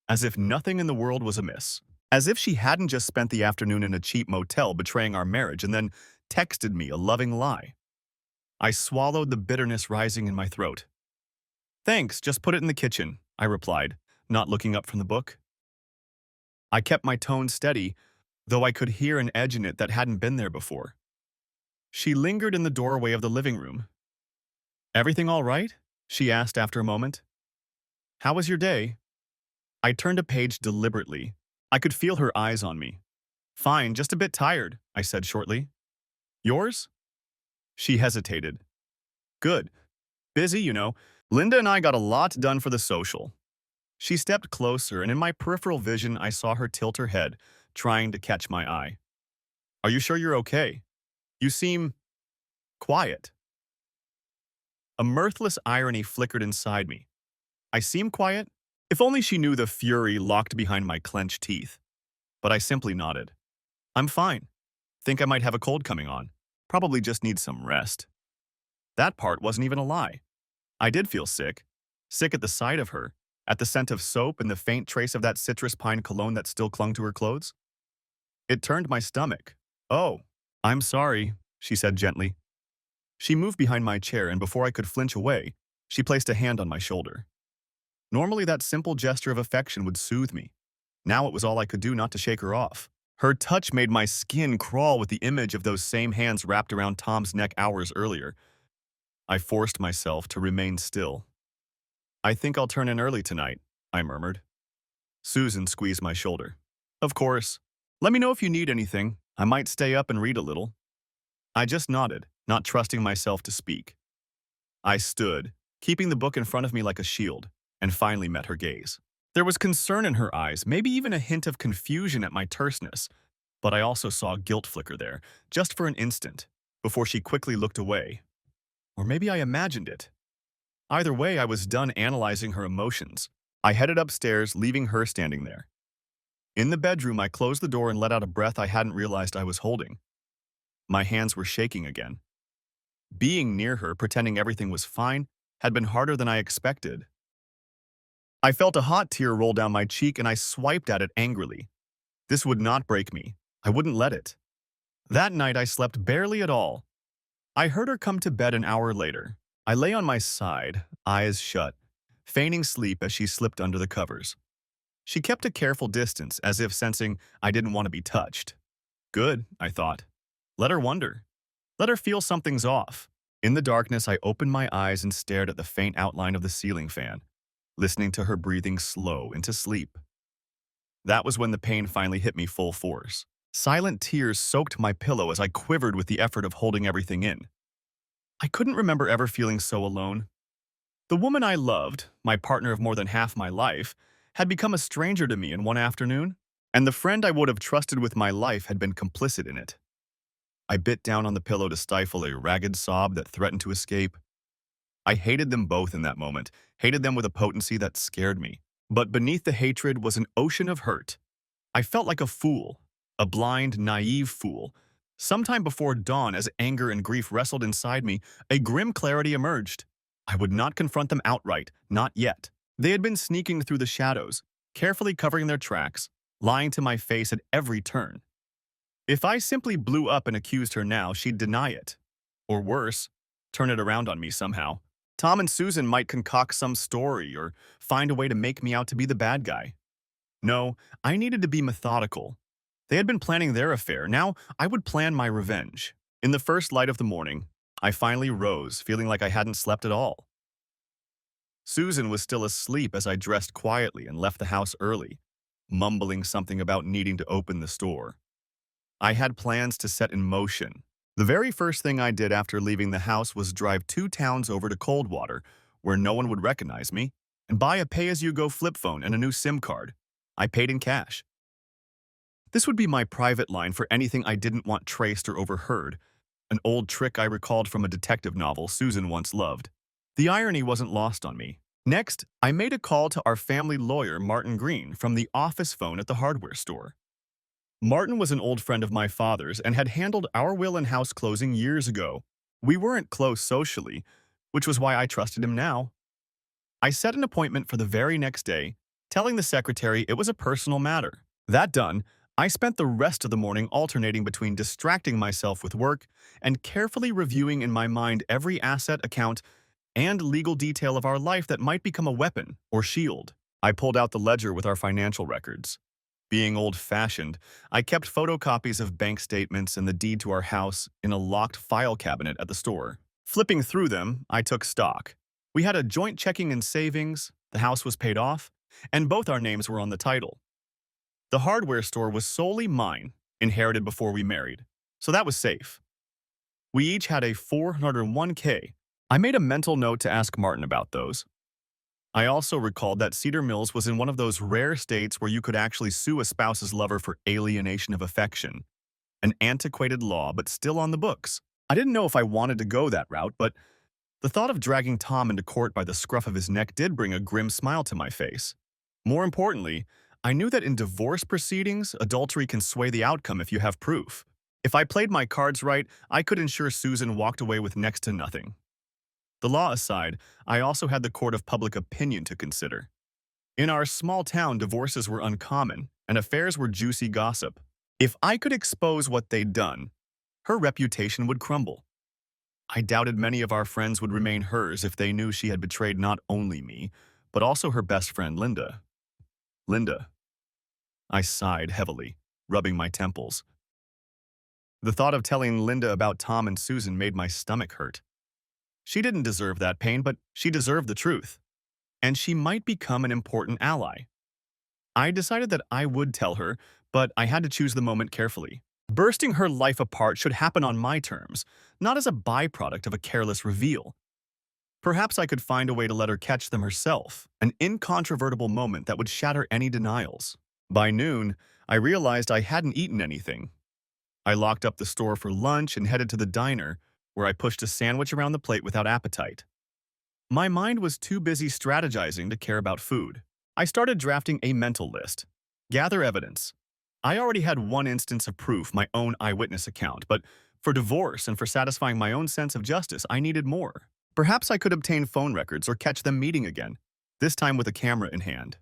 as if nothing in the world was amiss. As if she hadn't just spent the afternoon in a cheap motel betraying our marriage and then texted me a loving lie. I swallowed the bitterness rising in my throat. "Thanks, just put it in the kitchen," I replied, not looking up from the book. I kept my tone steady, though I could hear an edge in it that hadn't been there before. She lingered in the doorway of the living room. "Everything all right?" she asked after a moment. "How was your day?" I turned a page deliberately. I could feel her eyes on me. "Fine, just a bit tired," I said shortly. "Yours?" She hesitated. "Good. Busy, you know. Linda and I got a lot done for the social." She stepped closer, and in my peripheral vision, I saw her tilt her head, trying to catch my eye. "Are you sure you're okay? You seem quiet." A mirthless irony flickered inside me. I seem quiet? If only she knew the fury locked behind my clenched teeth. but I simply nodded. I'm fine. Think I might have a cold coming on. Probably just need some rest. That part wasn't even a lie. I did feel sick. Sick at the sight of her, at the scent of soap and the faint trace of that citrus pine cologne that still clung to her clothes. It turned my stomach. Oh, I'm sorry, she said gently. She moved behind my chair, and before I could flinch away, she placed a hand on my shoulder. Normally, that simple gesture of affection would soothe me. Now it was all I could do not to shake her off. Her touch made my skin crawl with the image of those same hands wrapped around Tom's neck hours earlier. I forced myself to remain still. I think I'll turn in early tonight, I murmured. Susan squeezed my shoulder. Of course. Let me know if you need anything. I might stay up and read a little. I just nodded, not trusting myself to speak. I stood, keeping the book in front of me like a shield, and finally met her gaze. There was concern in her eyes, maybe even a hint of confusion at my terseness, but I also saw guilt flicker there, just for an instant, before she quickly looked away. Or maybe I imagined it. Either way, I was done analyzing her emotions. I headed upstairs, leaving her standing there. In the bedroom, I closed the door and let out a breath I hadn't realized I was holding. My hands were shaking again. Being near her, pretending everything was fine, had been harder than I expected. I felt a hot tear roll down my cheek and I swiped at it angrily. This would not break me. I wouldn't let it. That night, I slept barely at all. I heard her come to bed an hour later. I lay on my side, eyes shut, feigning sleep as she slipped under the covers. She kept a careful distance, as if sensing I didn't want to be touched. Good, I thought. Let her wonder. Let her feel something's off. In the darkness, I opened my eyes and stared at the faint outline of the ceiling fan, listening to her breathing slow into sleep. That was when the pain finally hit me full force. Silent tears soaked my pillow as I quivered with the effort of holding everything in. I couldn't remember ever feeling so alone. The woman I loved, my partner of more than half my life, had become a stranger to me in one afternoon, and the friend I would have trusted with my life had been complicit in it. I bit down on the pillow to stifle a ragged sob that threatened to escape. I hated them both in that moment, hated them with a potency that scared me. But beneath the hatred was an ocean of hurt. I felt like a fool, a blind, naive fool. Sometime before dawn, as anger and grief wrestled inside me, a grim clarity emerged. I would not confront them outright, not yet. They had been sneaking through the shadows, carefully covering their tracks, lying to my face at every turn. If I simply blew up and accused her now, she'd deny it. Or worse, turn it around on me somehow. Tom and Susan might concoct some story or find a way to make me out to be the bad guy. No, I needed to be methodical. They had been planning their affair. Now I would plan my revenge. In the first light of the morning, I finally rose, feeling like I hadn't slept at all. Susan was still asleep as I dressed quietly and left the house early, mumbling something about needing to open the store. I had plans to set in motion. The very first thing I did after leaving the house was drive 2 towns over to Coldwater, where no one would recognize me, and buy a pay-as-you-go flip phone and a new SIM card. I paid in cash. This would be my private line for anything I didn't want traced or overheard, an old trick I recalled from a detective novel Susan once loved. The irony wasn't lost on me. Next, I made a call to our family lawyer, Martin Green, from the office phone at the hardware store. Martin was an old friend of my father's and had handled our will and house closing years ago. We weren't close socially, which was why I trusted him now. I set an appointment for the very next day, telling the secretary it was a personal matter. That done, I spent the rest of the morning alternating between distracting myself with work and carefully reviewing in my mind every asset, account, and legal detail of our life that might become a weapon or shield. I pulled out the ledger with our financial records. Being old-fashioned, I kept photocopies of bank statements and the deed to our house in a locked file cabinet at the store. Flipping through them, I took stock. We had a joint checking and savings, the house was paid off, and both our names were on the title. The hardware store was solely mine, inherited before we married, so that was safe. We each had a 401k. I made a mental note to ask Martin about those. I also recalled that Cedar Mills was in one of those rare states where you could actually sue a spouse's lover for alienation of affection. An antiquated law, but still on the books. I didn't know if I wanted to go that route, but the thought of dragging Tom into court by the scruff of his neck did bring a grim smile to my face. More importantly, I knew that in divorce proceedings, adultery can sway the outcome if you have proof. If I played my cards right, I could ensure Susan walked away with next to nothing. The law aside, I also had the court of public opinion to consider. In our small town, divorces were uncommon, and affairs were juicy gossip. If I could expose what they'd done, her reputation would crumble. I doubted many of our friends would remain hers if they knew she had betrayed not only me, but also her best friend, Linda. Linda. I sighed heavily, rubbing my temples. The thought of telling Linda about Tom and Susan made my stomach hurt. She didn't deserve that pain, but she deserved the truth. And she might become an important ally. I decided that I would tell her, but I had to choose the moment carefully. Bursting her life apart should happen on my terms, not as a byproduct of a careless reveal. Perhaps I could find a way to let her catch them herself, an incontrovertible moment that would shatter any denials. By noon, I realized I hadn't eaten anything. I locked up the store for lunch and headed to the diner, where I pushed a sandwich around the plate without appetite. My mind was too busy strategizing to care about food. I started drafting a mental list. Gather evidence. I already had one instance of proof, my own eyewitness account, but for divorce and for satisfying my own sense of justice, I needed more. Perhaps I could obtain phone records or catch them meeting again, this time with a camera in hand.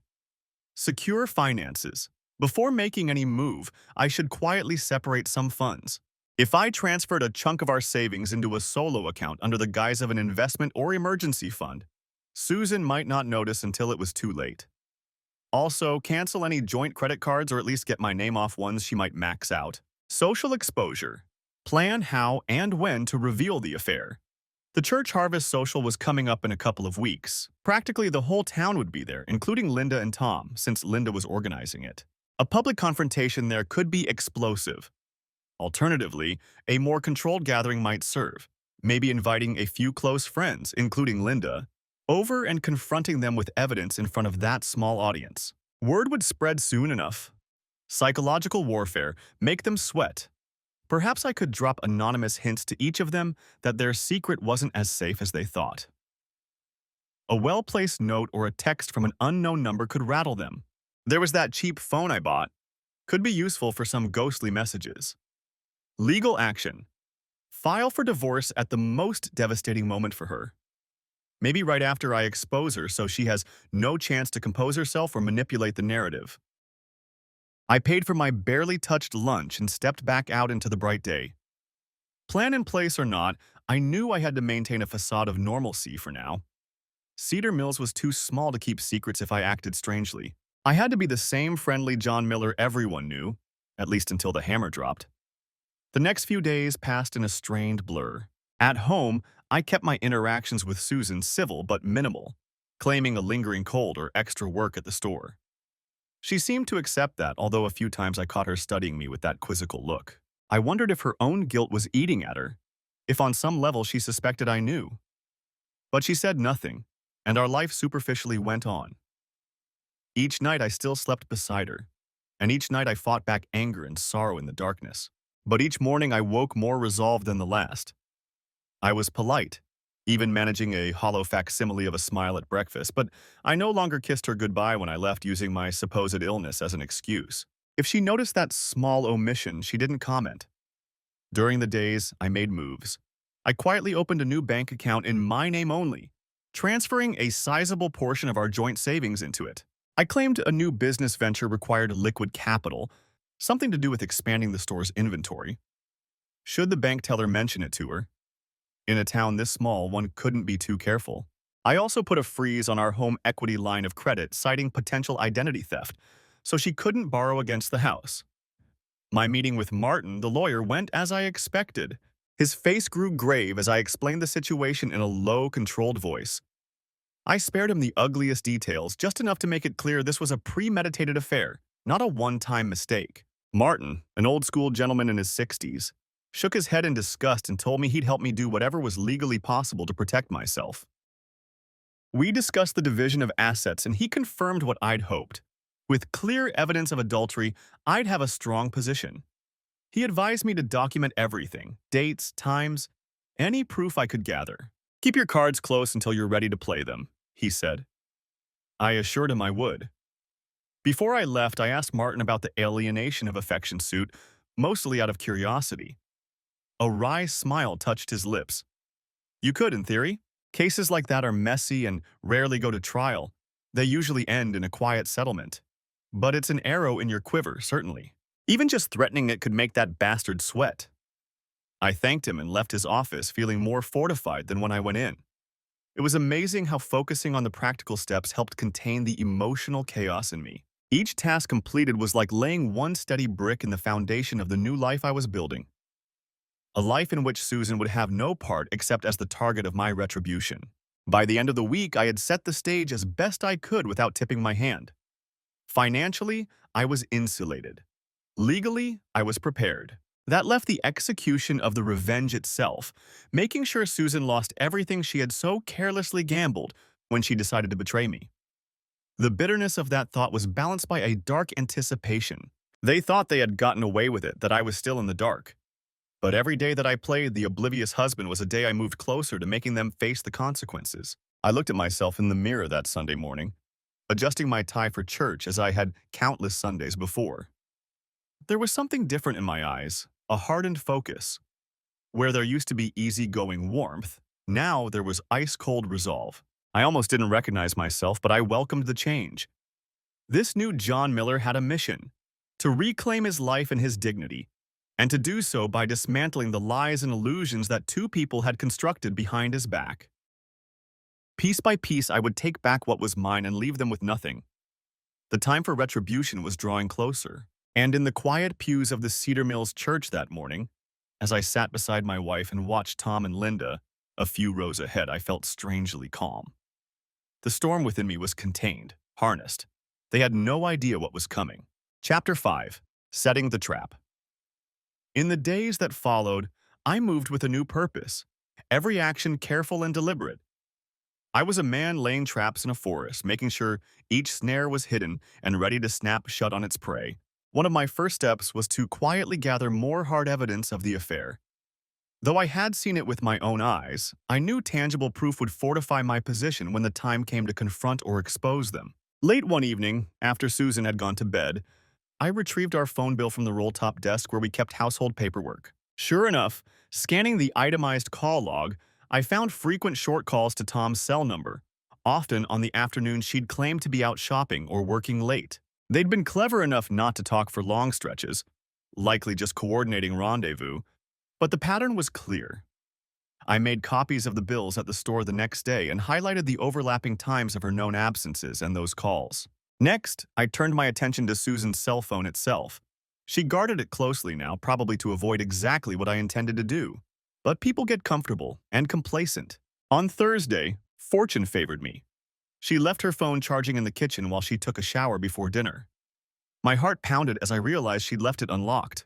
Secure finances. Before making any move, I should quietly separate some funds. If I transferred a chunk of our savings into a solo account under the guise of an investment or emergency fund, Susan might not notice until it was too late. Also, cancel any joint credit cards or at least get my name off ones she might max out. Social exposure. Plan how and when to reveal the affair. The church harvest social was coming up in a couple of weeks. Practically the whole town would be there, including Linda and Tom, since Linda was organizing it. A public confrontation there could be explosive. Alternatively, a more controlled gathering might serve, maybe inviting a few close friends, including Linda, over and confronting them with evidence in front of that small audience. Word would spread soon enough. Psychological warfare, make them sweat. Perhaps I could drop anonymous hints to each of them that their secret wasn't as safe as they thought. A well-placed note or a text from an unknown number could rattle them. There was that cheap phone I bought. Could be useful for some ghostly messages. Legal action. File for divorce at the most devastating moment for her. Maybe right after I expose her so she has no chance to compose herself or manipulate the narrative. I paid for my barely touched lunch and stepped back out into the bright day. Plan in place or not, I knew I had to maintain a facade of normalcy for now. Cedar Mills was too small to keep secrets if I acted strangely. I had to be the same friendly John Miller everyone knew, at least until the hammer dropped. The next few days passed in a strained blur. At home, I kept my interactions with Susan civil but minimal, claiming a lingering cold or extra work at the store. She seemed to accept that, although a few times I caught her studying me with that quizzical look. I wondered if her own guilt was eating at her, if on some level she suspected I knew. But she said nothing, and our life superficially went on. Each night I still slept beside her, and each night I fought back anger and sorrow in the darkness. But each morning I woke more resolved than the last. I was polite, even managing a hollow facsimile of a smile at breakfast, but I no longer kissed her goodbye when I left using my supposed illness as an excuse. If she noticed that small omission, she didn't comment. During the days, I made moves. I quietly opened a new bank account in my name only, transferring a sizable portion of our joint savings into it. I claimed a new business venture required liquid capital, something to do with expanding the store's inventory. Should the bank teller mention it to her? In a town this small, one couldn't be too careful. I also put a freeze on our home equity line of credit, citing potential identity theft, so she couldn't borrow against the house. My meeting with Martin, the lawyer, went as I expected. His face grew grave as I explained the situation in a low, controlled voice. I spared him the ugliest details, just enough to make it clear this was a premeditated affair, not a one-time mistake. Martin, an old-school gentleman in his 60s, shook his head in disgust and told me he'd help me do whatever was legally possible to protect myself. We discussed the division of assets, and he confirmed what I'd hoped. With clear evidence of adultery, I'd have a strong position. He advised me to document everything, dates, times, any proof I could gather. Keep your cards close until you're ready to play them, he said. I assured him I would. Before I left, I asked Martin about the alienation of affection suit, mostly out of curiosity. A wry smile touched his lips. You could, in theory. Cases like that are messy and rarely go to trial. They usually end in a quiet settlement. But it's an arrow in your quiver, certainly. Even just threatening it could make that bastard sweat. I thanked him and left his office feeling more fortified than when I went in. It was amazing how focusing on the practical steps helped contain the emotional chaos in me. Each task completed was like laying one steady brick in the foundation of the new life I was building. A life in which Susan would have no part except as the target of my retribution. By the end of the week, I had set the stage as best I could without tipping my hand. Financially, I was insulated. Legally, I was prepared. That left the execution of the revenge itself, making sure Susan lost everything she had so carelessly gambled when she decided to betray me. The bitterness of that thought was balanced by a dark anticipation. They thought they had gotten away with it, that I was still in the dark. But every day that I played the oblivious husband was a day I moved closer to making them face the consequences. I looked at myself in the mirror that Sunday morning, adjusting my tie for church as I had countless Sundays before. There was something different in my eyes, a hardened focus. Where there used to be easygoing warmth, now there was ice-cold resolve. I almost didn't recognize myself, but I welcomed the change. This new John Miller had a mission, to reclaim his life and his dignity, and to do so by dismantling the lies and illusions that two people had constructed behind his back. Piece by piece, I would take back what was mine and leave them with nothing. The time for retribution was drawing closer, and in the quiet pews of the Cedar Mills church that morning, as I sat beside my wife and watched Tom and Linda, a few rows ahead, I felt strangely calm. The storm within me was contained, harnessed. They had no idea what was coming. Chapter 5. Setting the Trap. In the days that followed, I moved with a new purpose, every action careful and deliberate. I was a man laying traps in a forest, making sure each snare was hidden and ready to snap shut on its prey. One of my first steps was to quietly gather more hard evidence of the affair. Though I had seen it with my own eyes, I knew tangible proof would fortify my position when the time came to confront or expose them. Late one evening, after Susan had gone to bed, I retrieved our phone bill from the roll-top desk where we kept household paperwork. Sure enough, scanning the itemized call log, I found frequent short calls to Tom's cell number, often on the afternoon she'd claimed to be out shopping or working late. They'd been clever enough not to talk for long stretches, likely just coordinating rendezvous, but the pattern was clear. I made copies of the bills at the store the next day and highlighted the overlapping times of her known absences and those calls. Next, I turned my attention to Susan's cell phone itself. She guarded it closely now, probably to avoid exactly what I intended to do. But people get comfortable and complacent. On Thursday, fortune favored me. She left her phone charging in the kitchen while she took a shower before dinner. My heart pounded as I realized she'd left it unlocked.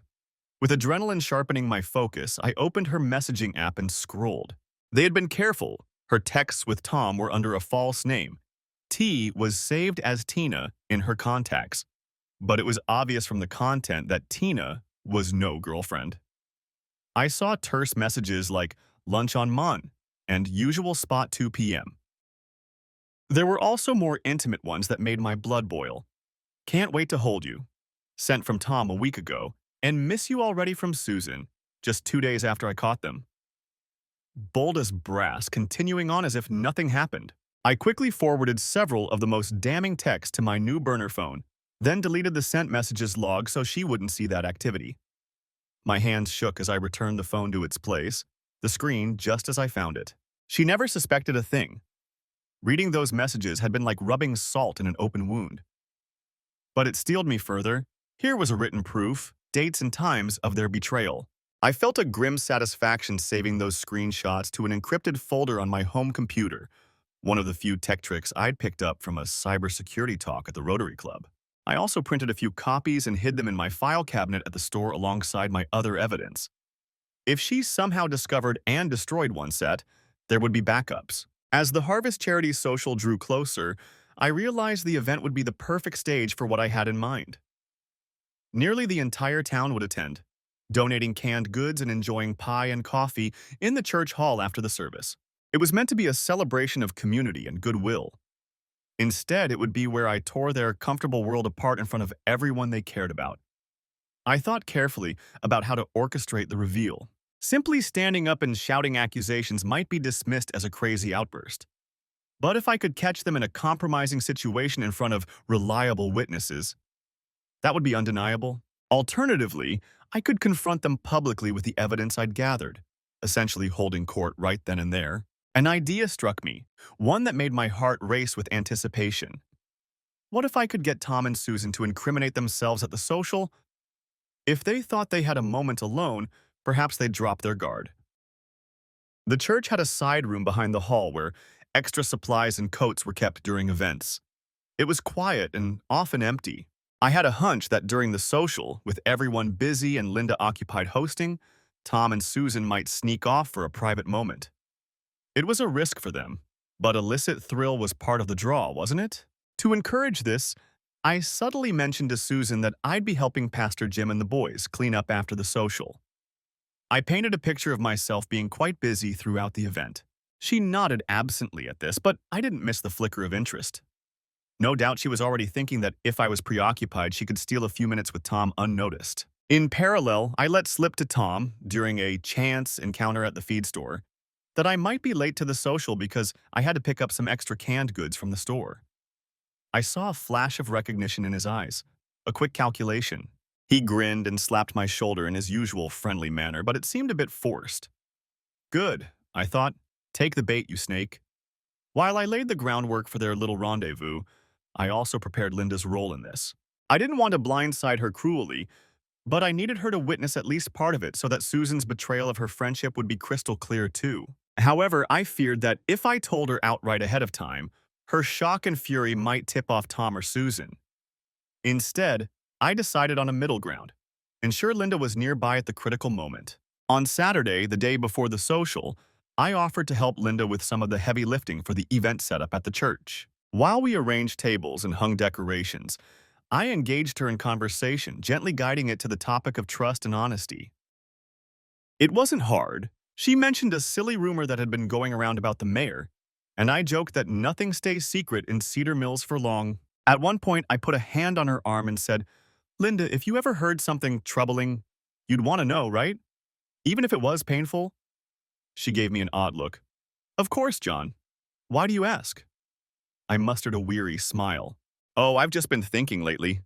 With adrenaline sharpening my focus, I opened her messaging app and scrolled. They had been careful. Her texts with Tom were under a false name. T was saved as Tina in her contacts, but it was obvious from the content that Tina was no girlfriend. I saw terse messages like lunch on Mon and usual spot 2 p.m. There were also more intimate ones that made my blood boil. Can't wait to hold you, sent from Tom a week ago, and miss you already from Susan, just 2 days after I caught them. Bold as brass, continuing on as if nothing happened. I quickly forwarded several of the most damning texts to my new burner phone, then deleted the sent messages log so she wouldn't see that activity. My hands shook as I returned the phone to its place, the screen just as I found it. She never suspected a thing. Reading those messages had been like rubbing salt in an open wound. But it steeled me further. Here was a written proof, dates and times of their betrayal. I felt a grim satisfaction saving those screenshots to an encrypted folder on my home computer, one of the few tech tricks I'd picked up from a cybersecurity talk at the Rotary Club. I also printed a few copies and hid them in my file cabinet at the store alongside my other evidence. If she somehow discovered and destroyed one set, there would be backups. As the Harvest Charity Social drew closer, I realized the event would be the perfect stage for what I had in mind. Nearly the entire town would attend, donating canned goods and enjoying pie and coffee in the church hall after the service. It was meant to be a celebration of community and goodwill. Instead, it would be where I tore their comfortable world apart in front of everyone they cared about. I thought carefully about how to orchestrate the reveal. Simply standing up and shouting accusations might be dismissed as a crazy outburst. But if I could catch them in a compromising situation in front of reliable witnesses, that would be undeniable. Alternatively, I could confront them publicly with the evidence I'd gathered, essentially holding court right then and there. An idea struck me, one that made my heart race with anticipation. What if I could get Tom and Susan to incriminate themselves at the social? If they thought they had a moment alone, perhaps they'd drop their guard. The church had a side room behind the hall where extra supplies and coats were kept during events. It was quiet and often empty. I had a hunch that during the social, with everyone busy and Linda occupied hosting, Tom and Susan might sneak off for a private moment. It was a risk for them, but illicit thrill was part of the draw, wasn't it? To encourage this, I subtly mentioned to Susan that I'd be helping Pastor Jim and the boys clean up after the social. I painted a picture of myself being quite busy throughout the event. She nodded absently at this, but I didn't miss the flicker of interest. No doubt she was already thinking that if I was preoccupied, she could steal a few minutes with Tom unnoticed. In parallel, I let slip to Tom, during a chance encounter at the feed store, that I might be late to the social because I had to pick up some extra canned goods from the store. I saw a flash of recognition in his eyes, a quick calculation. He grinned and slapped my shoulder in his usual friendly manner, but it seemed a bit forced. Good, I thought. Take the bait, you snake. While I laid the groundwork for their little rendezvous, I also prepared Linda's role in this. I didn't want to blindside her cruelly, but I needed her to witness at least part of it so that Susan's betrayal of her friendship would be crystal clear too. However, I feared that if I told her outright ahead of time, her shock and fury might tip off Tom or Susan. Instead, I decided on a middle ground. Ensure Linda was nearby at the critical moment. On Saturday, the day before the social, I offered to help Linda with some of the heavy lifting for the event setup at the church. While we arranged tables and hung decorations, I engaged her in conversation, gently guiding it to the topic of trust and honesty. It wasn't hard. She mentioned a silly rumor that had been going around about the mayor, and I joked that nothing stays secret in Cedar Mills for long. At one point, I put a hand on her arm and said, "Linda, if you ever heard something troubling, you'd want to know, right? Even if it was painful?" She gave me an odd look. "Of course, John. Why do you ask?" I mustered a weary smile. "Oh, I've just been thinking lately.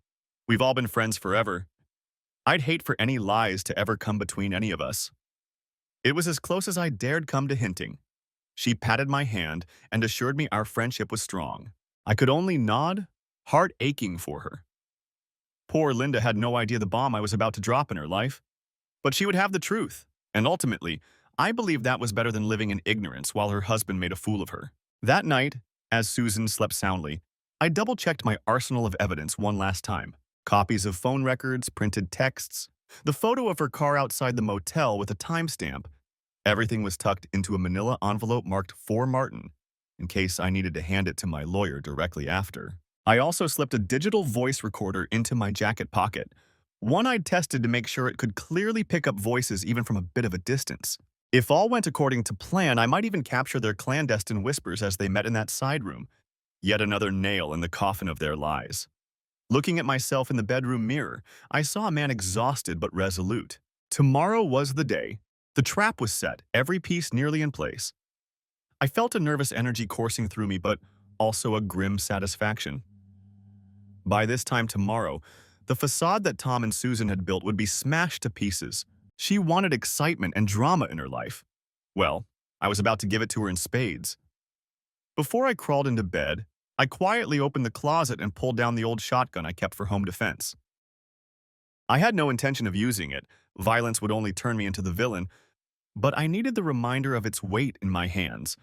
We've all been friends forever. I'd hate for any lies to ever come between any of us." It was as close as I dared come to hinting. She patted my hand and assured me our friendship was strong. I could only nod, heart aching for her. Poor Linda had no idea the bomb I was about to drop in her life. But she would have the truth, and ultimately, I believed that was better than living in ignorance while her husband made a fool of her. That night, as Susan slept soundly, I double-checked my arsenal of evidence one last time. Copies of phone records, printed texts, the photo of her car outside the motel with a timestamp. Everything was tucked into a manila envelope marked "For Martin," in case I needed to hand it to my lawyer directly after. I also slipped a digital voice recorder into my jacket pocket, one I'd tested to make sure it could clearly pick up voices even from a bit of a distance. If all went according to plan, I might even capture their clandestine whispers as they met in that side room. Yet another nail in the coffin of their lies. Looking at myself in the bedroom mirror, I saw a man exhausted but resolute. Tomorrow was the day. The trap was set, every piece nearly in place. I felt a nervous energy coursing through me, but also a grim satisfaction. By this time tomorrow, the facade that Tom and Susan had built would be smashed to pieces. She wanted excitement and drama in her life. Well, I was about to give it to her in spades. Before I crawled into bed, I quietly opened the closet and pulled down the old shotgun I kept for home defense. I had no intention of using it. Violence would only turn me into the villain, but I needed the reminder of its weight in my hands.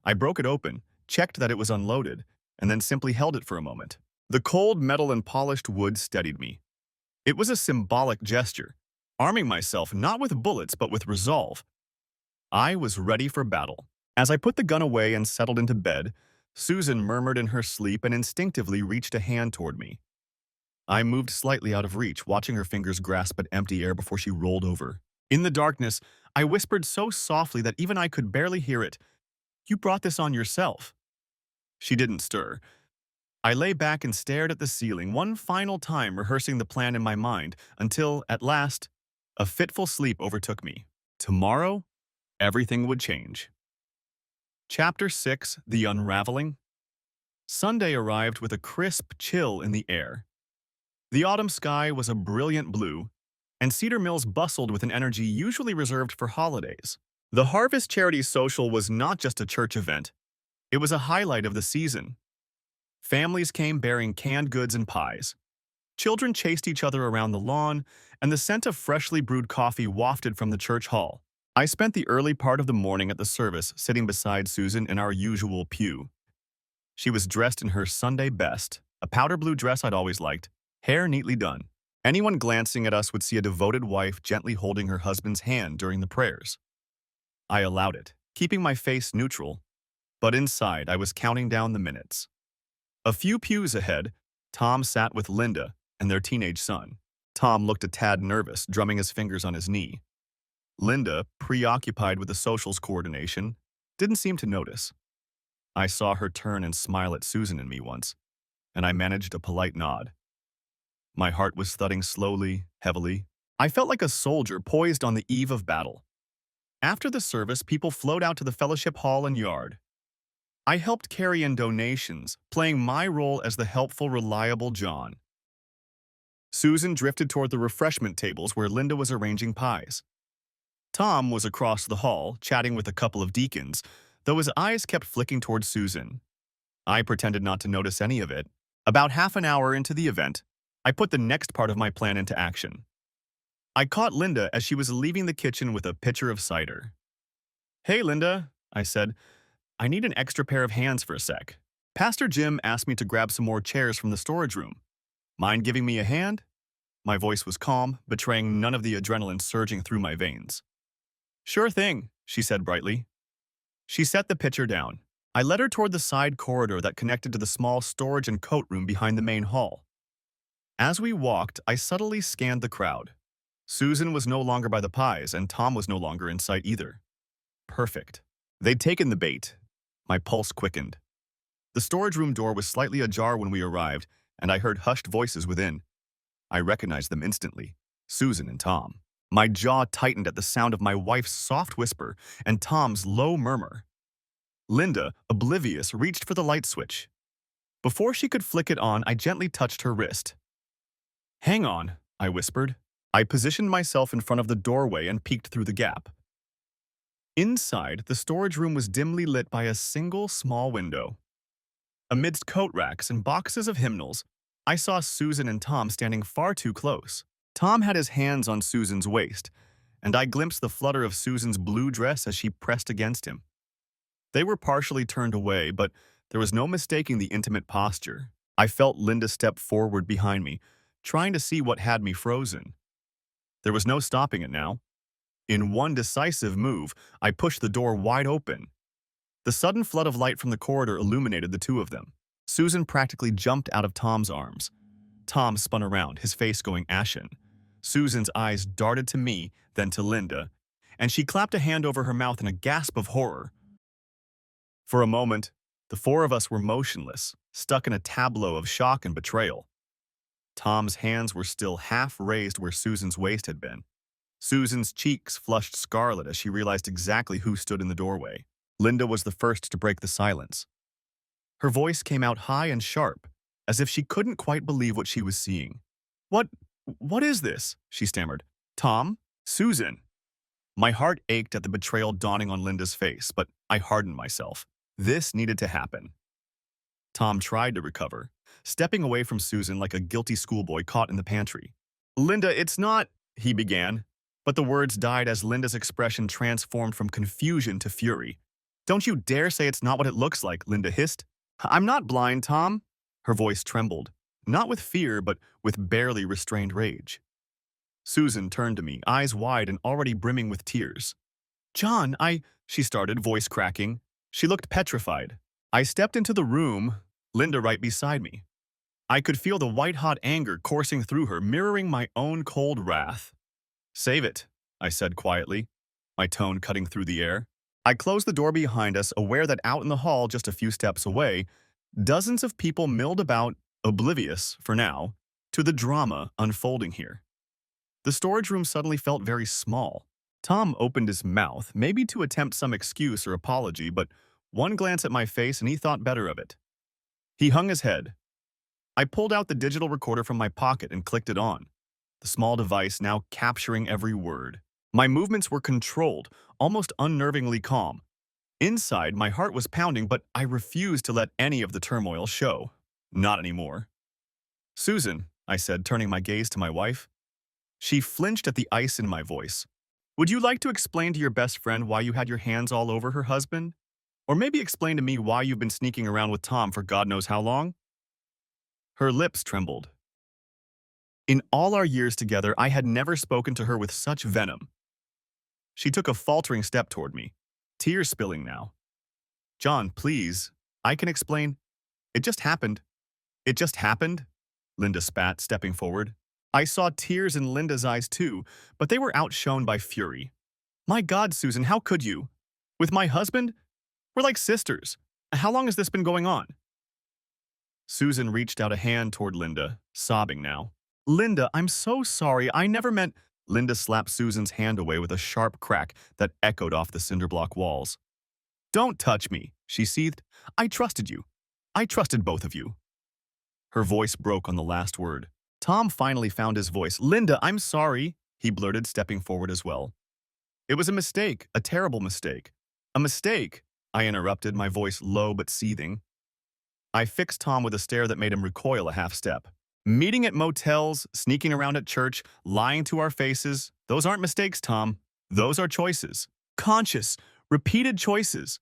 I broke it open, checked that it was unloaded, and then simply held it for a moment. The cold metal and polished wood steadied me. It was a symbolic gesture, arming myself not with bullets but with resolve. I was ready for battle. As I put the gun away and settled into bed, Susan murmured in her sleep and instinctively reached a hand toward me. I moved slightly out of reach, watching her fingers grasp at empty air before she rolled over. In the darkness, I whispered so softly that even I could barely hear it, "You brought this on yourself." She didn't stir. I lay back and stared at the ceiling one final time, rehearsing the plan in my mind, until, at last, a fitful sleep overtook me. Tomorrow, everything would change. Chapter 6: The Unraveling. Sunday arrived with a crisp chill in the air. The autumn sky was a brilliant blue, and Cedar Mills bustled with an energy usually reserved for holidays. The Harvest Charity Social was not just a church event, it was a highlight of the season. Families came bearing canned goods and pies. Children chased each other around the lawn, and the scent of freshly brewed coffee wafted from the church hall. I spent the early part of the morning at the service sitting beside Susan in our usual pew. She was dressed in her Sunday best, a powder blue dress I'd always liked, hair neatly done. Anyone glancing at us would see a devoted wife gently holding her husband's hand during the prayers. I allowed it, keeping my face neutral, but inside I was counting down the minutes. A few pews ahead, Tom sat with Linda and their teenage son. Tom looked a tad nervous, drumming his fingers on his knee. Linda, preoccupied with the socials coordination, didn't seem to notice. I saw her turn and smile at Susan and me once, and I managed a polite nod. My heart was thudding slowly, heavily. I felt like a soldier poised on the eve of battle. After the service, people flowed out to the fellowship hall and yard. I helped carry in donations, playing my role as the helpful, reliable John. Susan drifted toward the refreshment tables where Linda was arranging pies. Tom was across the hall, chatting with a couple of deacons, though his eyes kept flicking toward Susan. I pretended not to notice any of it. About half an hour into the event, I put the next part of my plan into action. I caught Linda as she was leaving the kitchen with a pitcher of cider. "Hey, Linda," I said, "I need an extra pair of hands for a sec. Pastor Jim asked me to grab some more chairs from the storage room. Mind giving me a hand?" My voice was calm, betraying none of the adrenaline surging through my veins. "Sure thing," she said brightly. She set the pitcher down. I led her toward the side corridor that connected to the small storage and coat room behind the main hall. As we walked, I subtly scanned the crowd. Susan was no longer by the pies, and Tom was no longer in sight either. Perfect. They'd taken the bait. My pulse quickened. The storage room door was slightly ajar when we arrived, and I heard hushed voices within. I recognized them instantly, Susan and Tom. My jaw tightened at the sound of my wife's soft whisper and Tom's low murmur. Linda, oblivious, reached for the light switch. Before she could flick it on, I gently touched her wrist. "Hang on," I whispered. I positioned myself in front of the doorway and peeked through the gap. Inside, the storage room was dimly lit by a single small window. Amidst coat racks and boxes of hymnals, I saw Susan and Tom standing far too close. Tom had his hands on Susan's waist, and I glimpsed the flutter of Susan's blue dress as she pressed against him. They were partially turned away, but there was no mistaking the intimate posture. I felt Linda step forward behind me, trying to see what had me frozen. There was no stopping it now. In one decisive move, I pushed the door wide open. The sudden flood of light from the corridor illuminated the two of them. Susan practically jumped out of Tom's arms. Tom spun around, his face going ashen. Susan's eyes darted to me, then to Linda, and she clapped a hand over her mouth in a gasp of horror. For a moment, the four of us were motionless, stuck in a tableau of shock and betrayal. Tom's hands were still half raised where Susan's waist had been. Susan's cheeks flushed scarlet as she realized exactly who stood in the doorway. Linda was the first to break the silence. Her voice came out high and sharp, as if she couldn't quite believe what she was seeing. What is this?" she stammered. "Tom? Susan?" My heart ached at the betrayal dawning on Linda's face, but I hardened myself. This needed to happen. Tom tried to recover, stepping away from Susan like a guilty schoolboy caught in the pantry. "Linda, it's not," he began, but the words died as Linda's expression transformed from confusion to fury. "Don't you dare say it's not what it looks like," Linda hissed. "I'm not blind, Tom." Her voice trembled, not with fear, but with barely restrained rage. Susan turned to me, eyes wide and already brimming with tears. "John, she started, voice cracking. She looked petrified. I stepped into the room, Linda right beside me. I could feel the white-hot anger coursing through her, mirroring my own cold wrath. "Save it," I said quietly, my tone cutting through the air. I closed the door behind us, aware that out in the hall just a few steps away, Dozens of people milled about, oblivious, for now, to the drama unfolding here. The storage room suddenly felt very small. Tom opened his mouth, maybe to attempt some excuse or apology, but one glance at my face and he thought better of it. He hung his head. I pulled out the digital recorder from my pocket and clicked it on, the small device now capturing every word. My movements were controlled, almost unnervingly calm. Inside, my heart was pounding, but I refused to let any of the turmoil show. Not anymore. "Susan," I said, turning my gaze to my wife. She flinched at the ice in my voice. "Would you like to explain to your best friend why you had your hands all over her husband? Or maybe explain to me why you've been sneaking around with Tom for God knows how long?" Her lips trembled. In all our years together, I had never spoken to her with such venom. She took a faltering step toward me, tears spilling now. "John, please. I can explain. It just happened." "It just happened?" Linda spat, stepping forward. I saw tears in Linda's eyes too, but they were outshone by fury. "My God, Susan, how could you? With my husband? We're like sisters. How long has this been going on?" Susan reached out a hand toward Linda, sobbing now. "Linda, I'm so sorry. I never meant—" Linda slapped Susan's hand away with a sharp crack that echoed off the cinderblock walls. "Don't touch me," she seethed. "I trusted you. I trusted both of you." Her voice broke on the last word. Tom finally found his voice. "Linda, I'm sorry," he blurted, stepping forward as well. "It was a mistake, a terrible mistake." "A mistake?" I interrupted, my voice low but seething. I fixed Tom with a stare that made him recoil a half step. "Meeting at motels, sneaking around at church, lying to our faces, those aren't mistakes, Tom. Those are choices. Conscious, repeated choices."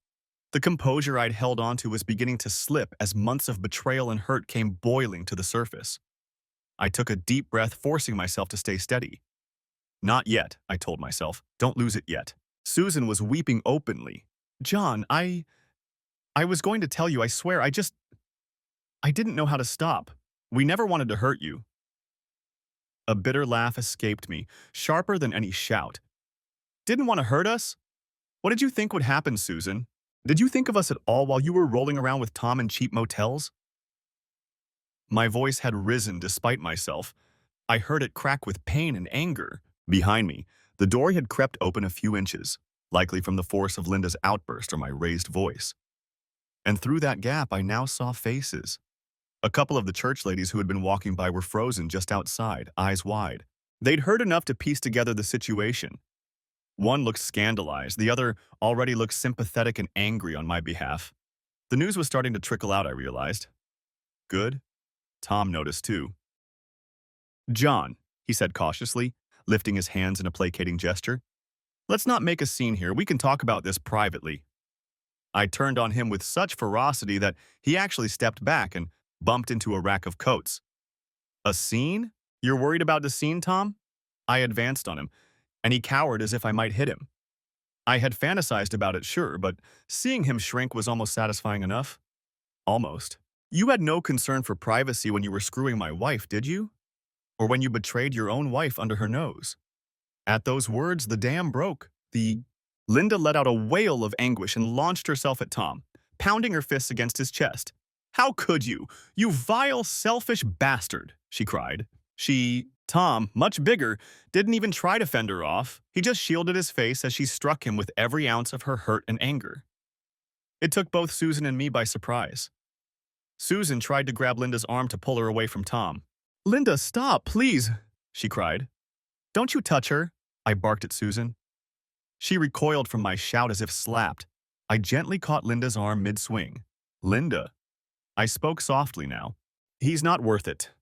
The composure I'd held onto was beginning to slip as months of betrayal and hurt came boiling to the surface. I took a deep breath, forcing myself to stay steady. "Not yet," I told myself. "Don't lose it yet." Susan was weeping openly. "John, I was going to tell you, I swear, I didn't know how to stop. We never wanted to hurt you." A bitter laugh escaped me, sharper than any shout. "Didn't want to hurt us? What did you think would happen, Susan? Did you think of us at all while you were rolling around with Tom in cheap motels?" My voice had risen despite myself. I heard it crack with pain and anger. Behind me, the door had crept open a few inches, likely from the force of Linda's outburst or my raised voice. And through that gap, I now saw faces. A couple of the church ladies who had been walking by were frozen just outside, eyes wide. They'd heard enough to piece together the situation. One looked scandalized, the other already looked sympathetic and angry on my behalf. The news was starting to trickle out, I realized. Good. Tom noticed too. "John," he said cautiously, lifting his hands in a placating gesture, "let's not make a scene here. We can talk about this privately." I turned on him with such ferocity that he actually stepped back and bumped into a rack of coats. "A scene? You're worried about the scene, Tom?" I advanced on him, and he cowered as if I might hit him. I had fantasized about it, sure, but seeing him shrink was almost satisfying enough. Almost. "You had no concern for privacy when you were screwing my wife, did you? Or when you betrayed your own wife under her nose?" At those words, the dam broke. Linda let out a wail of anguish and launched herself at Tom, pounding her fists against his chest. "How could you? You vile, selfish bastard!" she cried. Tom, much bigger, didn't even try to fend her off. He just shielded his face as she struck him with every ounce of her hurt and anger. It took both Susan and me by surprise. Susan tried to grab Linda's arm to pull her away from Tom. "Linda, stop, please," she cried. "Don't you touch her," I barked at Susan. She recoiled from my shout as if slapped. I gently caught Linda's arm mid-swing. "Linda," I spoke softly now. "He's not worth it."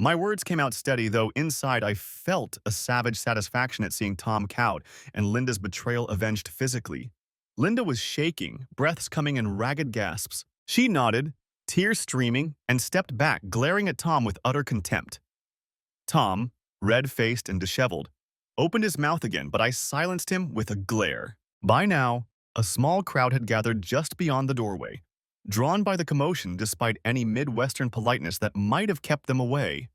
My words came out steady, though inside I felt a savage satisfaction at seeing Tom cowed and Linda's betrayal avenged physically. Linda was shaking, breaths coming in ragged gasps. She nodded, tears streaming, and stepped back, glaring at Tom with utter contempt. Tom, red-faced and disheveled, opened his mouth again, but I silenced him with a glare. By now, a small crowd had gathered just beyond the doorway, drawn by the commotion despite any Midwestern politeness that might have kept them away.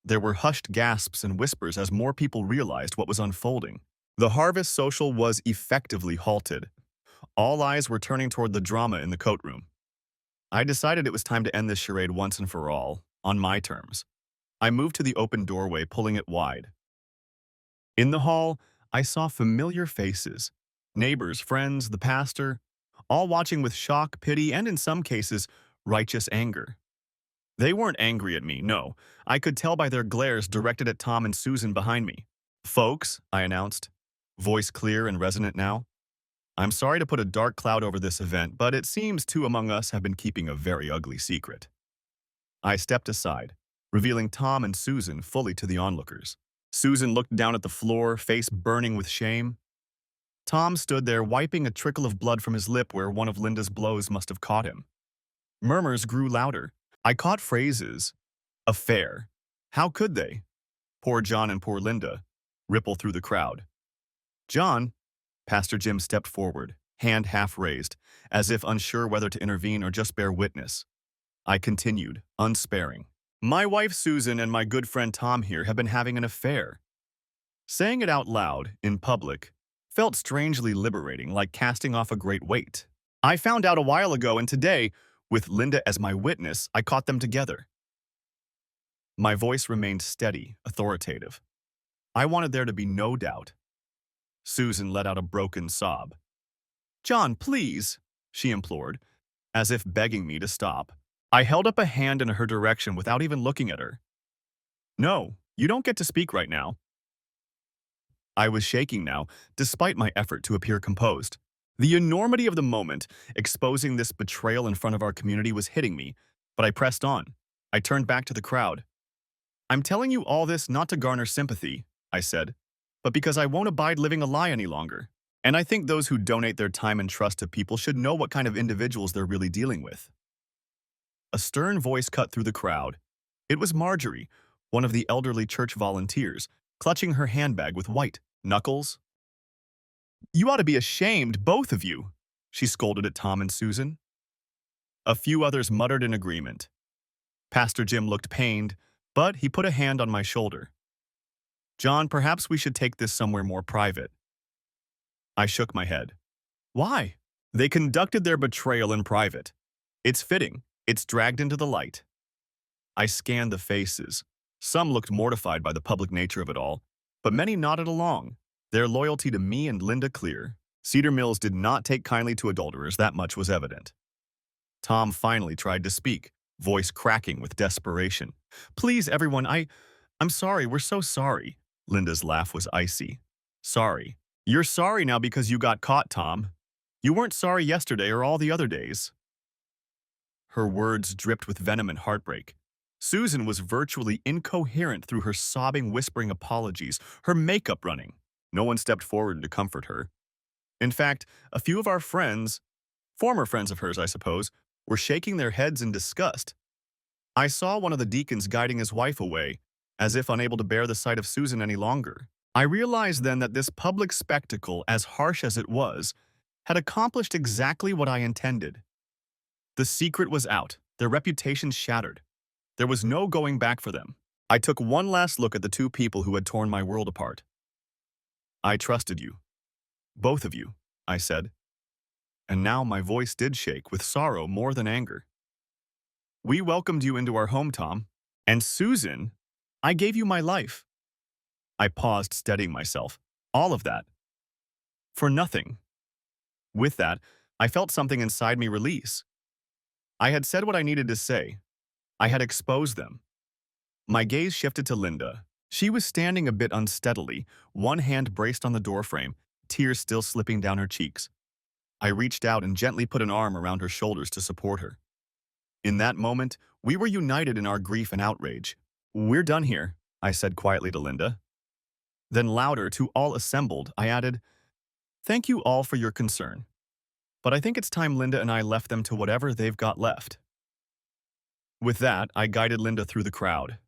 There were hushed gasps and whispers as more people realized what was unfolding. The harvest social was effectively halted. All eyes were turning toward the drama in the coat room. I decided it was time to end this charade once and for all, on my terms. I moved to the open doorway, pulling it wide. In the hall, I saw familiar faces. Neighbors, friends, the pastor, all watching with shock, pity, and in some cases, righteous anger. They weren't angry at me, no. I could tell by their glares directed at Tom and Susan behind me. "Folks," I announced, voice clear and resonant now, "I'm sorry to put a dark cloud over this event, but it seems two among us have been keeping a very ugly secret." I stepped aside, revealing Tom and Susan fully to the onlookers. Susan looked down at the floor, face burning with shame. Tom stood there, wiping a trickle of blood from his lip where one of Linda's blows must have caught him. Murmurs grew louder. I caught phrases. "Affair." "How could they?" "Poor John and poor Linda," ripple through the crowd. "John," Pastor Jim stepped forward, hand half raised, as if unsure whether to intervene or just bear witness. I continued, unsparing. "My wife Susan and my good friend Tom here have been having an affair." Saying it out loud, in public, felt strangely liberating, like casting off a great weight. I found out a while ago, and today, with Linda as my witness, I caught them together. My voice remained steady, authoritative. I wanted there to be no doubt. Susan let out a broken sob. "John, please," she implored, as if begging me to stop. I held up a hand in her direction without even looking at her. "No, you don't get to speak right now." I was shaking now, despite my effort to appear composed. The enormity of the moment, exposing this betrayal in front of our community, was hitting me, but I pressed on. I turned back to the crowd. "I'm telling you all this not to garner sympathy," I said, "but because I won't abide living a lie any longer. And I think those who donate their time and trust to people should know what kind of individuals they're really dealing with." A stern voice cut through the crowd. It was Marjorie, one of the elderly church volunteers, clutching her handbag with white knuckles. "You ought to be ashamed, both of you," she scolded at Tom and Susan. A few others muttered in agreement. Pastor Jim looked pained, but he put a hand on my shoulder. "John, perhaps we should take this somewhere more private." I shook my head. "Why?" "They conducted their betrayal in private. It's fitting. It's dragged into the light." I scanned the faces. Some looked mortified by the public nature of it all, but many nodded along, their loyalty to me and Linda clear. Cedar Mills did not take kindly to adulterers, that much was evident. Tom finally tried to speak, voice cracking with desperation. "Please, everyone, I'm sorry, we're so sorry." Linda's laugh was icy. "Sorry. You're sorry now because you got caught, Tom. You weren't sorry yesterday or all the other days." Her words dripped with venom and heartbreak. Susan was virtually incoherent through her sobbing, whispering apologies, her makeup running. No one stepped forward to comfort her. In fact, a few of our friends, former friends of hers, I suppose, were shaking their heads in disgust. I saw one of the deacons guiding his wife away, as if unable to bear the sight of Susan any longer. I realized then that this public spectacle, as harsh as it was, had accomplished exactly what I intended. The secret was out, their reputations shattered. There was no going back for them. I took one last look at the two people who had torn my world apart. "I trusted you. Both of you," I said. And now my voice did shake with sorrow more than anger. "We welcomed you into our home, Tom. And Susan, I gave you my life." I paused, steadying myself. "All of that. For nothing." With that, I felt something inside me release. I had said what I needed to say. I had exposed them. My gaze shifted to Linda. She was standing a bit unsteadily, one hand braced on the doorframe, tears still slipping down her cheeks. I reached out and gently put an arm around her shoulders to support her. In that moment, we were united in our grief and outrage. "We're done here," I said quietly to Linda. Then louder to all assembled, I added, "Thank you all for your concern. But I think it's time Linda and I left them to whatever they've got left." With that, I guided Linda through the crowd.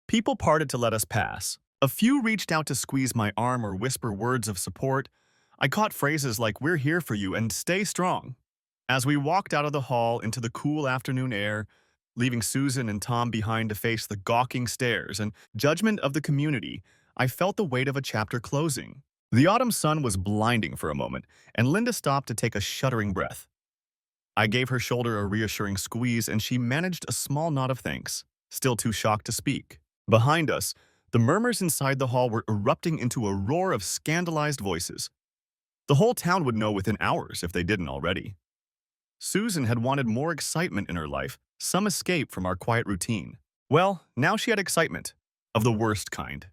People parted to let us pass. A few reached out to squeeze my arm or whisper words of support. I caught phrases like, "We're here for you," and "Stay strong." As we walked out of the hall into the cool afternoon air, leaving Susan and Tom behind to face the gawking stares and judgment of the community, I felt the weight of a chapter closing. The autumn sun was blinding for a moment, and Linda stopped to take a shuddering breath. I gave her shoulder a reassuring squeeze, and she managed a small nod of thanks, still too shocked to speak. Behind us, the murmurs inside the hall were erupting into a roar of scandalized voices. The whole town would know within hours if they didn't already. Susan had wanted more excitement in her life, some escape from our quiet routine. Well, now she had excitement, of the worst kind.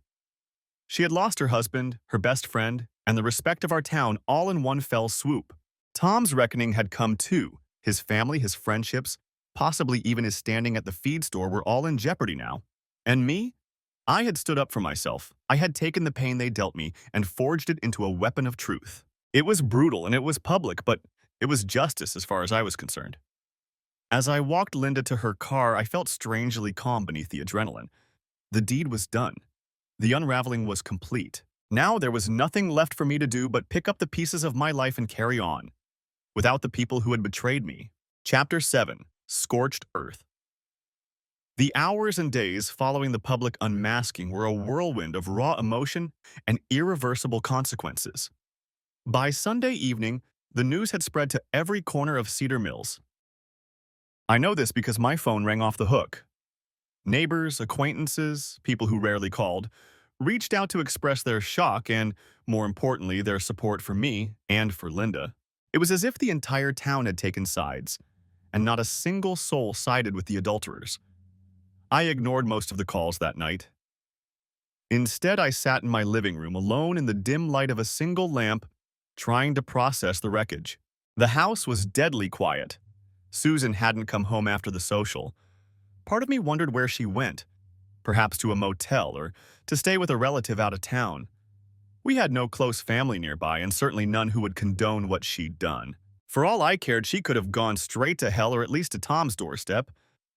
She had lost her husband, her best friend, and the respect of our town all in one fell swoop. Tom's reckoning had come too. His family, his friendships, possibly even his standing at the feed store were all in jeopardy now. And me? I had stood up for myself. I had taken the pain they dealt me and forged it into a weapon of truth. It was brutal and it was public, but it was justice as far as I was concerned. As I walked Linda to her car, I felt strangely calm beneath the adrenaline. The deed was done. The unraveling was complete. Now there was nothing left for me to do but pick up the pieces of my life and carry on, without the people who had betrayed me. Chapter 7. Scorched Earth. The hours and days following the public unmasking were a whirlwind of raw emotion and irreversible consequences. By Sunday evening, the news had spread to every corner of Cedar Mills. I know this because my phone rang off the hook. Neighbors, acquaintances, people who rarely called, reached out to express their shock and, more importantly, their support for me and for Linda. It was as if the entire town had taken sides, and not a single soul sided with the adulterers. I ignored most of the calls that night. Instead, I sat in my living room alone in the dim light of a single lamp, trying to process the wreckage. The house was deadly quiet. Susan hadn't come home after the social. Part of me wondered where she went, perhaps to a motel or to stay with a relative out of town. We had no close family nearby and certainly none who would condone what she'd done. For all I cared, she could have gone straight to hell or at least to Tom's doorstep.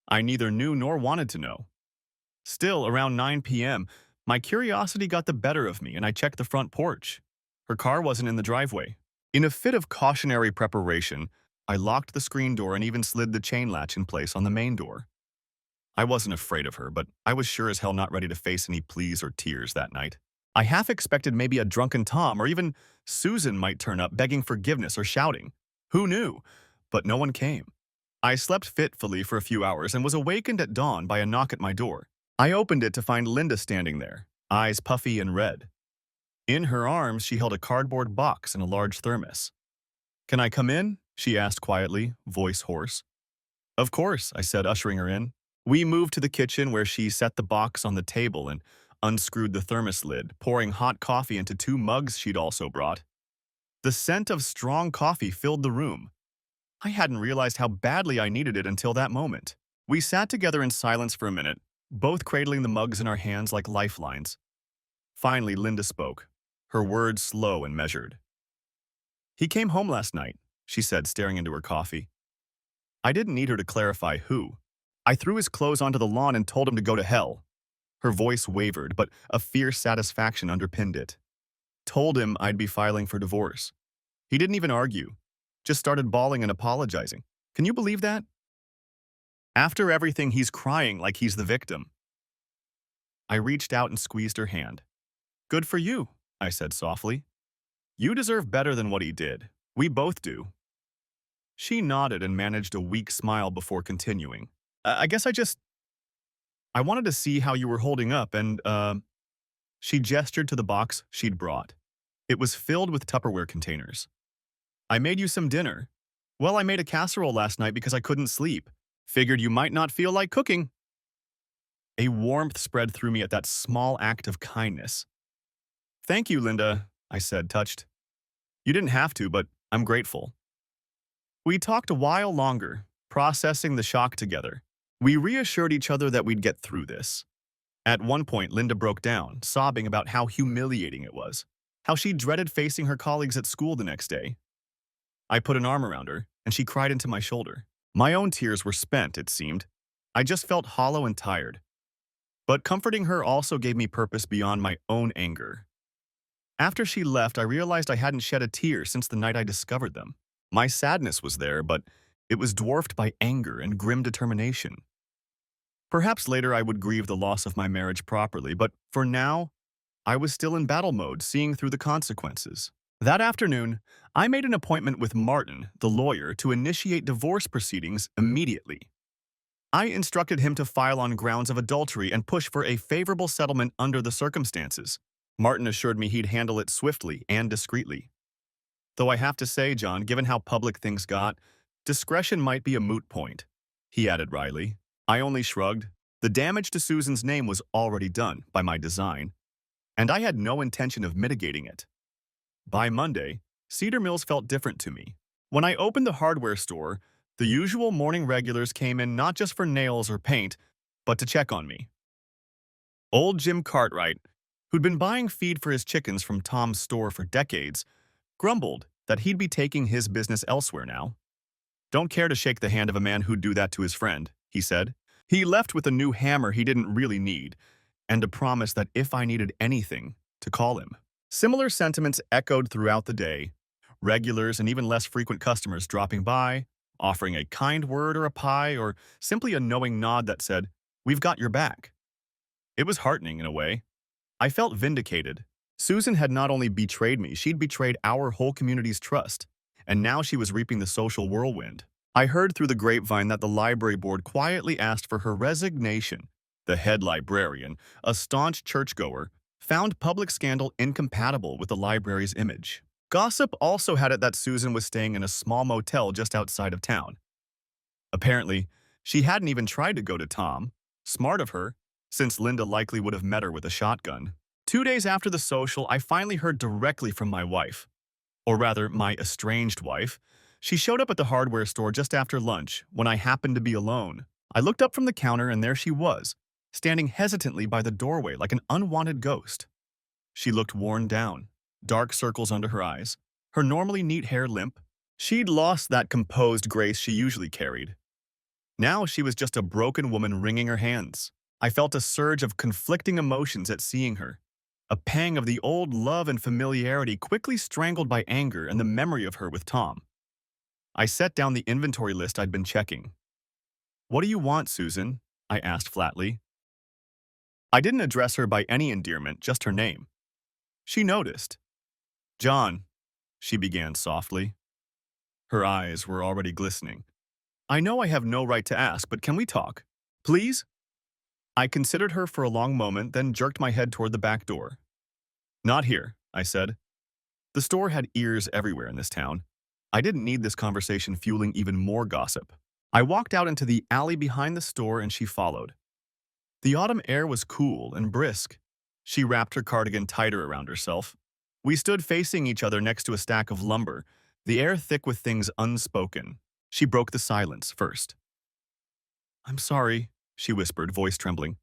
I neither knew nor wanted to know. Still, around 9 p.m., my curiosity got the better of me and I checked the front porch. Her car wasn't in the driveway. In a fit of cautionary preparation, I locked the screen door and even slid the chain latch in place on the main door. I wasn't afraid of her, but I was sure as hell not ready to face any pleas or tears that night. I half expected maybe a drunken Tom or even Susan might turn up begging forgiveness or shouting. Who knew? But no one came. I slept fitfully for a few hours and was awakened at dawn by a knock at my door. I opened it to find Linda standing there, eyes puffy and red. In her arms, she held a cardboard box and a large thermos. "Can I come in?" she asked quietly, voice hoarse. "Of course," I said, ushering her in. We moved to the kitchen where she set the box on the table and unscrewed the thermos lid, pouring hot coffee into 2 mugs she'd also brought. The scent of strong coffee filled the room. I hadn't realized how badly I needed it until that moment. We sat together in silence for a minute, both cradling the mugs in our hands like lifelines. Finally, Linda spoke, her words slow and measured. "He came home last night," she said, staring into her coffee. I didn't need her to clarify who. I threw his clothes onto the lawn and told him to go to hell. Her voice wavered, but a fierce satisfaction underpinned it. Told him I'd be filing for divorce. He didn't even argue, just started bawling and apologizing. Can you believe that? After everything, he's crying like he's the victim. I reached out and squeezed her hand. "Good for you," I said softly. "You deserve better than what he did. We both do." She nodded and managed a weak smile before continuing. I guess I wanted to see how you were holding up and, She gestured to the box she'd brought. It was filled with Tupperware containers. "I made you some dinner." "Well, I made a casserole last night because I couldn't sleep. Figured you might not feel like cooking." A warmth spread through me at that small act of kindness. "Thank you, Linda," I said, touched. "You didn't have to, but I'm grateful." We talked a while longer, processing the shock together. We reassured each other that we'd get through this. At one point, Linda broke down, sobbing about how humiliating it was, how she dreaded facing her colleagues at school the next day. I put an arm around her, and she cried into my shoulder. My own tears were spent, it seemed. I just felt hollow and tired. But comforting her also gave me purpose beyond my own anger. After she left, I realized I hadn't shed a tear since the night I discovered them. My sadness was there, but it was dwarfed by anger and grim determination. Perhaps later I would grieve the loss of my marriage properly, but for now, I was still in battle mode, seeing through the consequences. That afternoon, I made an appointment with Martin, the lawyer, to initiate divorce proceedings immediately. I instructed him to file on grounds of adultery and push for a favorable settlement under the circumstances. Martin assured me he'd handle it swiftly and discreetly. Though I have to say, John, given how public things got, discretion might be a moot point, he added wryly. I only shrugged. The damage to Susan's name was already done by my design, and I had no intention of mitigating it. By Monday, Cedar Mills felt different to me. When I opened the hardware store, the usual morning regulars came in not just for nails or paint, but to check on me. Old Jim Cartwright, who'd been buying feed for his chickens from Tom's store for decades, grumbled that he'd be taking his business elsewhere now. Don't care to shake the hand of a man who'd do that to his friend, he said. He left with a new hammer he didn't really need, and a promise that if I needed anything, to call him. Similar sentiments echoed throughout the day, regulars and even less frequent customers dropping by, offering a kind word or a pie, or simply a knowing nod that said, "We've got your back." It was heartening in a way. I felt vindicated. Susan had not only betrayed me, she'd betrayed our whole community's trust, and now she was reaping the social whirlwind. I heard through the grapevine that the library board quietly asked for her resignation. The head librarian, a staunch churchgoer, found public scandal incompatible with the library's image. Gossip also had it that Susan was staying in a small motel just outside of town. Apparently, she hadn't even tried to go to Tom. Smart of her, since Linda likely would have met her with a shotgun. 2 days after the social, I finally heard directly from my wife. Or rather, my estranged wife. She showed up at the hardware store just after lunch, when I happened to be alone. I looked up from the counter and there she was, standing hesitantly by the doorway like an unwanted ghost. She looked worn down, dark circles under her eyes, her normally neat hair limp. She'd lost that composed grace she usually carried. Now she was just a broken woman wringing her hands. I felt a surge of conflicting emotions at seeing her. A pang of the old love and familiarity quickly strangled by anger and the memory of her with Tom. I set down the inventory list I'd been checking. "What do you want, Susan?" I asked flatly. I didn't address her by any endearment, just her name. She noticed. "John," she began softly. Her eyes were already glistening. "I know I have no right to ask, but can we talk? Please?" I considered her for a long moment, then jerked my head toward the back door. "Not here," I said. The store had ears everywhere in this town. I didn't need this conversation fueling even more gossip. I walked out into the alley behind the store and she followed. The autumn air was cool and brisk. She wrapped her cardigan tighter around herself. We stood facing each other next to a stack of lumber, the air thick with things unspoken. She broke the silence first. "I'm sorry," she whispered, voice trembling.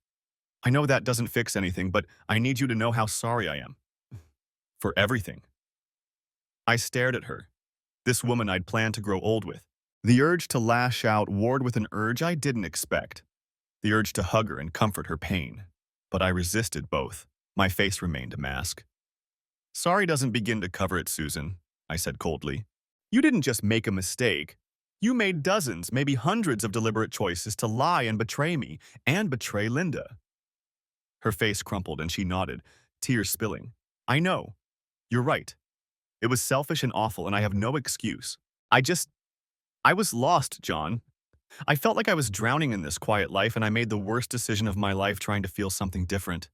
"I know that doesn't fix anything, but I need you to know how sorry I am. For everything." I stared at her, this woman I'd planned to grow old with. The urge to lash out warred with an urge I didn't expect. The urge to hug her and comfort her pain. But I resisted both. My face remained a mask. "Sorry doesn't begin to cover it, Susan," I said coldly. "You didn't just make a mistake. You made dozens, maybe hundreds of deliberate choices to lie and betray me, and betray Linda." Her face crumpled and she nodded, tears spilling. "I know. You're right. It was selfish and awful, and I have no excuse. I was lost, John. I felt like I was drowning in this quiet life, and I made the worst decision of my life trying to feel something different."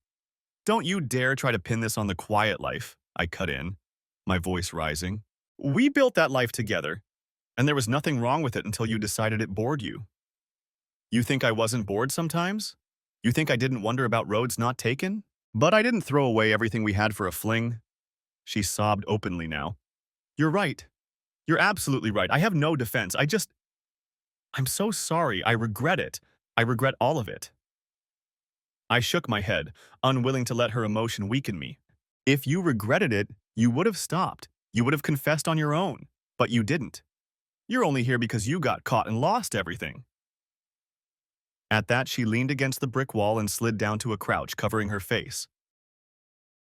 "Don't you dare try to pin this on the quiet life," I cut in, my voice rising. "We built that life together, and there was nothing wrong with it until you decided it bored you. You think I wasn't bored sometimes? You think I didn't wonder about roads not taken? But I didn't throw away everything we had for a fling." She sobbed openly now. "You're right. You're absolutely right. I have no defense. I'm so sorry. I regret it. I regret all of it." I shook my head, unwilling to let her emotion weaken me. "If you regretted it, you would have stopped. You would have confessed on your own. But you didn't. You're only here because you got caught and lost everything." At that, she leaned against the brick wall and slid down to a crouch, covering her face.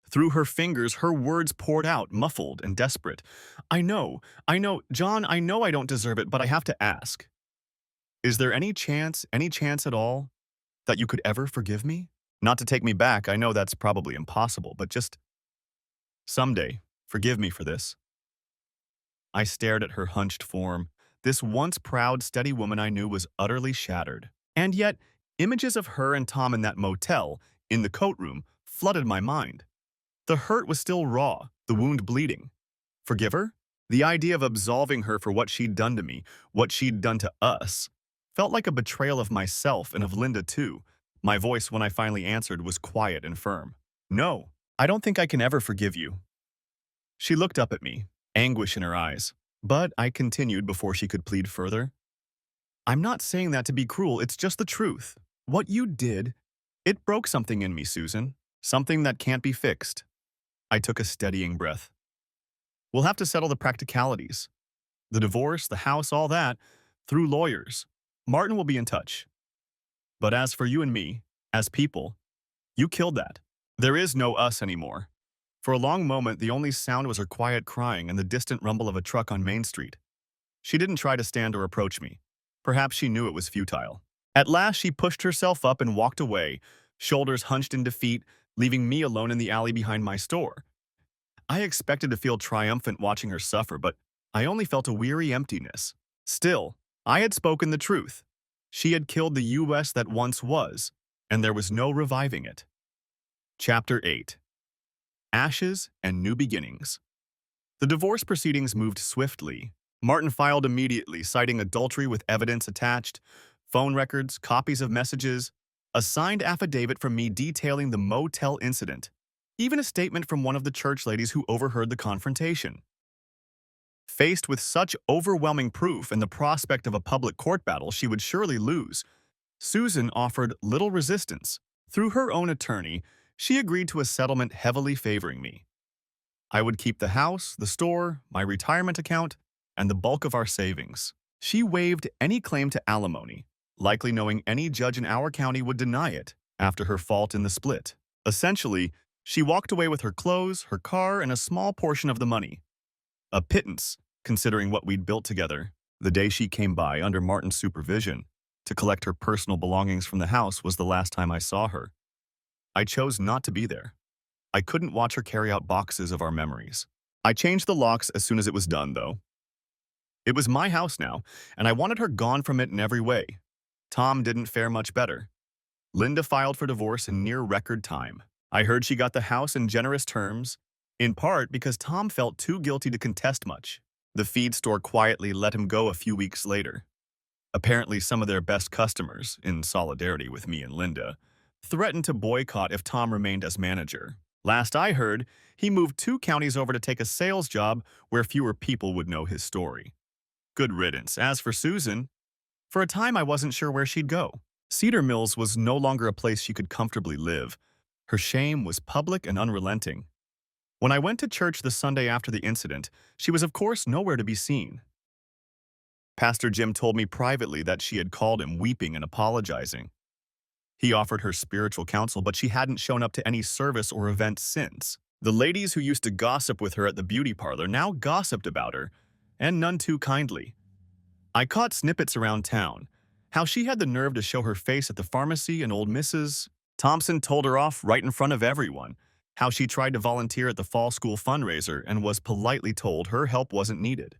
Through her fingers, her words poured out, muffled and desperate. I know, John, I know I don't deserve it, but I have to ask. Is there any chance at all, that you could ever forgive me? Not to take me back, I know that's probably impossible, but just someday." Forgive me for this." I stared at her hunched form. This once proud, steady woman I knew was utterly shattered. And yet, images of her and Tom in that motel, in the coat room, flooded my mind. The hurt was still raw, the wound bleeding. Forgive her? The idea of absolving her for what she'd done to me, what she'd done to us, felt like a betrayal of myself and of Linda too. My voice, when I finally answered, was quiet and firm. "No, I don't think I can ever forgive you." She looked up at me, anguish in her eyes. But I continued before she could plead further. "I'm not saying that to be cruel, it's just the truth. What you did, it broke something in me, Susan. Something that can't be fixed." I took a steadying breath. "We'll have to settle the practicalities. The divorce, the house, all that, through lawyers. Martin will be in touch. But as for you and me, as people, you killed that. There is no us anymore." For a long moment, the only sound was her quiet crying and the distant rumble of a truck on Main Street. She didn't try to stand or approach me. Perhaps she knew it was futile. At last, she pushed herself up and walked away, shoulders hunched in defeat, leaving me alone in the alley behind my store. I expected to feel triumphant watching her suffer, but I only felt a weary emptiness. Still, I had spoken the truth. She had killed the U.S. that once was, and there was no reviving it. Chapter 8. Ashes and New Beginnings. The divorce proceedings moved swiftly. Martin filed immediately, citing adultery with evidence attached, phone records, copies of messages, a signed affidavit from me detailing the motel incident, even a statement from one of the church ladies who overheard the confrontation. Faced with such overwhelming proof and the prospect of a public court battle she would surely lose, Susan offered little resistance. Through her own attorney, she agreed to a settlement heavily favoring me. I would keep the house, the store, my retirement account, and the bulk of our savings. She waived any claim to alimony, likely knowing any judge in our county would deny it after her fault in the split. Essentially, she walked away with her clothes, her car, and a small portion of the money. A pittance, considering what we'd built together. The day she came by under Martin's supervision to collect her personal belongings from the house was the last time I saw her. I chose not to be there. I couldn't watch her carry out boxes of our memories. I changed the locks as soon as it was done, though. It was my house now, and I wanted her gone from it in every way. Tom didn't fare much better. Linda filed for divorce in near record time. I heard she got the house in generous terms, in part because Tom felt too guilty to contest much. The feed store quietly let him go a few weeks later. Apparently, some of their best customers, in solidarity with me and Linda, threatened to boycott if Tom remained as manager. Last I heard, he moved 2 counties over to take a sales job where fewer people would know his story. Good riddance. As for Susan, for a time I wasn't sure where she'd go. Cedar Mills was no longer a place she could comfortably live. Her shame was public and unrelenting. When I went to church the Sunday after the incident, she was of course nowhere to be seen. Pastor Jim told me privately that she had called him weeping and apologizing. He offered her spiritual counsel, but she hadn't shown up to any service or event since. The ladies who used to gossip with her at the beauty parlor now gossiped about her, and none too kindly. I caught snippets around town. How she had the nerve to show her face at the pharmacy and old Mrs. Thompson told her off right in front of everyone. How she tried to volunteer at the fall school fundraiser and was politely told her help wasn't needed.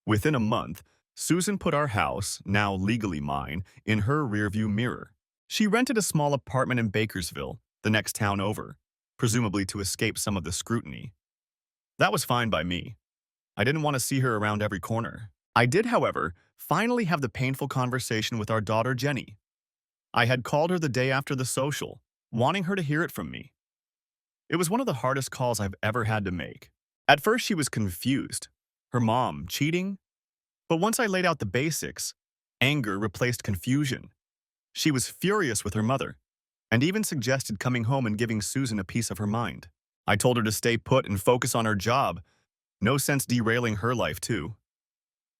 Within a month, Susan put our house, now legally mine, in her rearview mirror. She rented a small apartment in Bakersville, the next town over, presumably to escape some of the scrutiny. That was fine by me. I didn't want to see her around every corner. I did, however, finally have the painful conversation with our daughter Jenny. I had called her the day after the social, wanting her to hear it from me. It was one of the hardest calls I've ever had to make. At first she was confused. Her mom cheating? But once I laid out the basics, anger replaced confusion. She was furious with her mother, and even suggested coming home and giving Susan a piece of her mind. I told her to stay put and focus on her job. No sense derailing her life, too.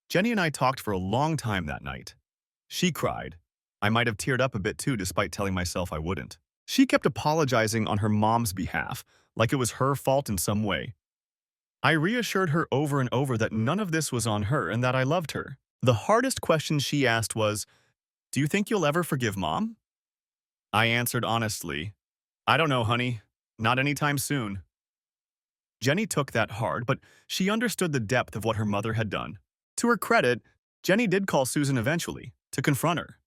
Jenny and I talked for a long time that night. She cried. I might have teared up a bit too, despite telling myself I wouldn't. She kept apologizing on her mom's behalf, like it was her fault in some way. I reassured her over and over that none of this was on her and that I loved her. The hardest question she asked was, "Do you think you'll ever forgive Mom?" I answered honestly, "I don't know, honey. Not anytime soon." Jenny took that hard, but she understood the depth of what her mother had done. To her credit, Jenny did call Susan eventually, to confront her.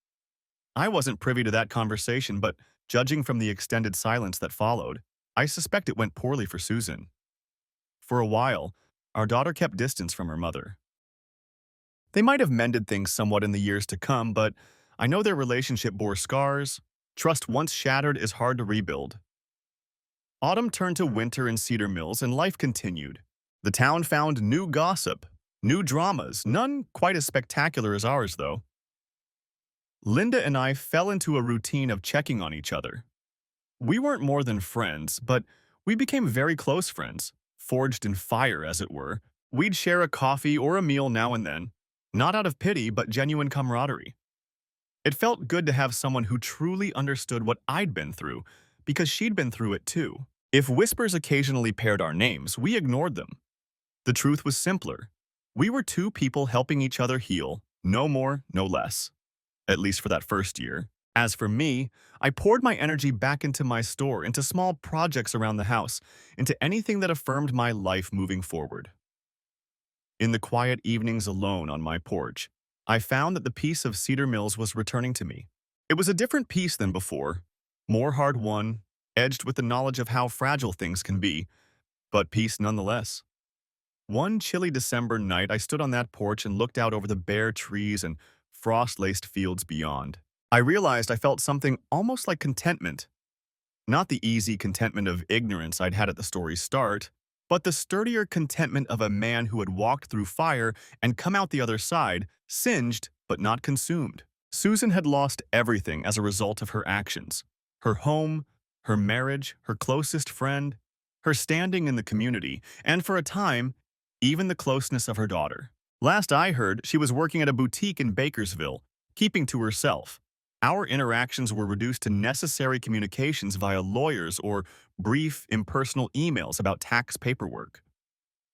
I wasn't privy to that conversation, but judging from the extended silence that followed, I suspect it went poorly for Susan. For a while, our daughter kept distance from her mother. They might have mended things somewhat in the years to come, but I know their relationship bore scars. Trust once shattered is hard to rebuild. Autumn turned to winter in Cedar Mills and life continued. The town found new gossip, new dramas, none quite as spectacular as ours, though. Linda and I fell into a routine of checking on each other. We weren't more than friends, but we became very close friends, forged in fire, as it were. We'd share a coffee or a meal now and then, not out of pity, but genuine camaraderie. It felt good to have someone who truly understood what I'd been through, because she'd been through it too. If whispers occasionally paired our names, we ignored them. The truth was simpler. We were two people helping each other heal, no more, no less. At least for that first year. As for me, I poured my energy back into my store, into small projects around the house, into anything that affirmed my life moving forward. In the quiet evenings alone on my porch, I found that the peace of Cedar Mills was returning to me. It was a different peace than before, more hard-won, edged with the knowledge of how fragile things can be, but peace nonetheless. One chilly December night, I stood on that porch and looked out over the bare trees and frost-laced fields beyond. I realized I felt something almost like contentment. Not the easy contentment of ignorance I'd had at the story's start, but the sturdier contentment of a man who had walked through fire and come out the other side, singed but not consumed. Susan had lost everything as a result of her actions. Her home, her marriage, her closest friend, her standing in the community, and for a time, even the closeness of her daughter. Last I heard, she was working at a boutique in Bakersville, keeping to herself. Our interactions were reduced to necessary communications via lawyers or brief, impersonal emails about tax paperwork.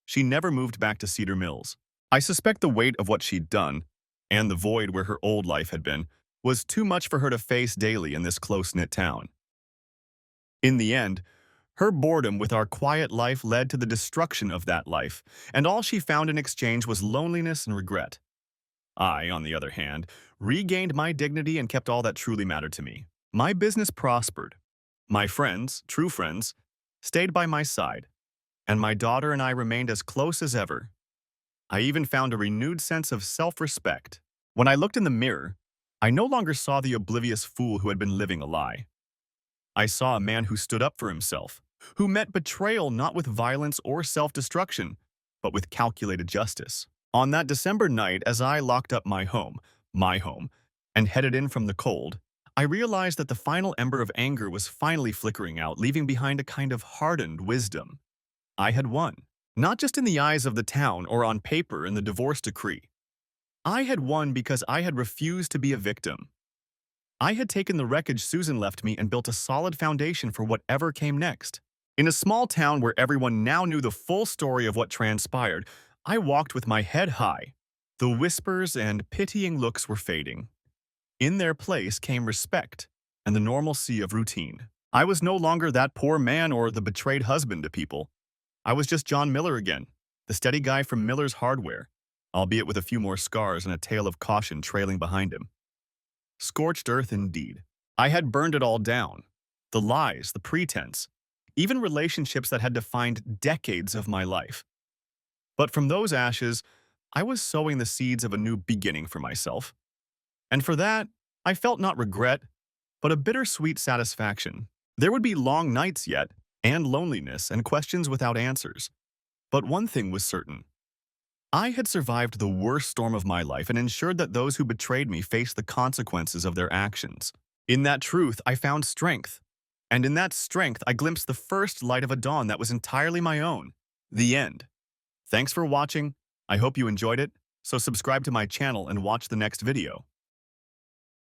She never moved back to Cedar Mills. I suspect the weight of what she'd done, and the void where her old life had been, was too much for her to face daily in this close-knit town. In the end, her boredom with our quiet life led to the destruction of that life, and all she found in exchange was loneliness and regret. I, on the other hand, regained my dignity and kept all that truly mattered to me. My business prospered. My friends, true friends, stayed by my side, and my daughter and I remained as close as ever. I even found a renewed sense of self-respect. When I looked in the mirror, I no longer saw the oblivious fool who had been living a lie. I saw a man who stood up for himself, who met betrayal not with violence or self-destruction, but with calculated justice. On that December night, as I locked up my home, and headed in from the cold, I realized that the final ember of anger was finally flickering out, leaving behind a kind of hardened wisdom. I had won, not just in the eyes of the town or on paper in the divorce decree. I had won because I had refused to be a victim. I had taken the wreckage Susan left me and built a solid foundation for whatever came next. In a small town where everyone now knew the full story of what transpired, I walked with my head high. The whispers and pitying looks were fading. In their place came respect and the normalcy of routine. I was no longer that poor man or the betrayed husband to people. I was just John Miller again, the steady guy from Miller's Hardware, albeit with a few more scars and a tale of caution trailing behind him. Scorched earth indeed. I had burned it all down. The lies, the pretense, even relationships that had defined decades of my life. But from those ashes, I was sowing the seeds of a new beginning for myself. And for that, I felt not regret, but a bittersweet satisfaction. There would be long nights yet, and loneliness, and questions without answers. But one thing was certain. I had survived the worst storm of my life and ensured that those who betrayed me faced the consequences of their actions. In that truth, I found strength. And in that strength, I glimpsed the first light of a dawn that was entirely my own. The end. Thanks for watching. I hope you enjoyed it, so subscribe to my channel and watch the next video.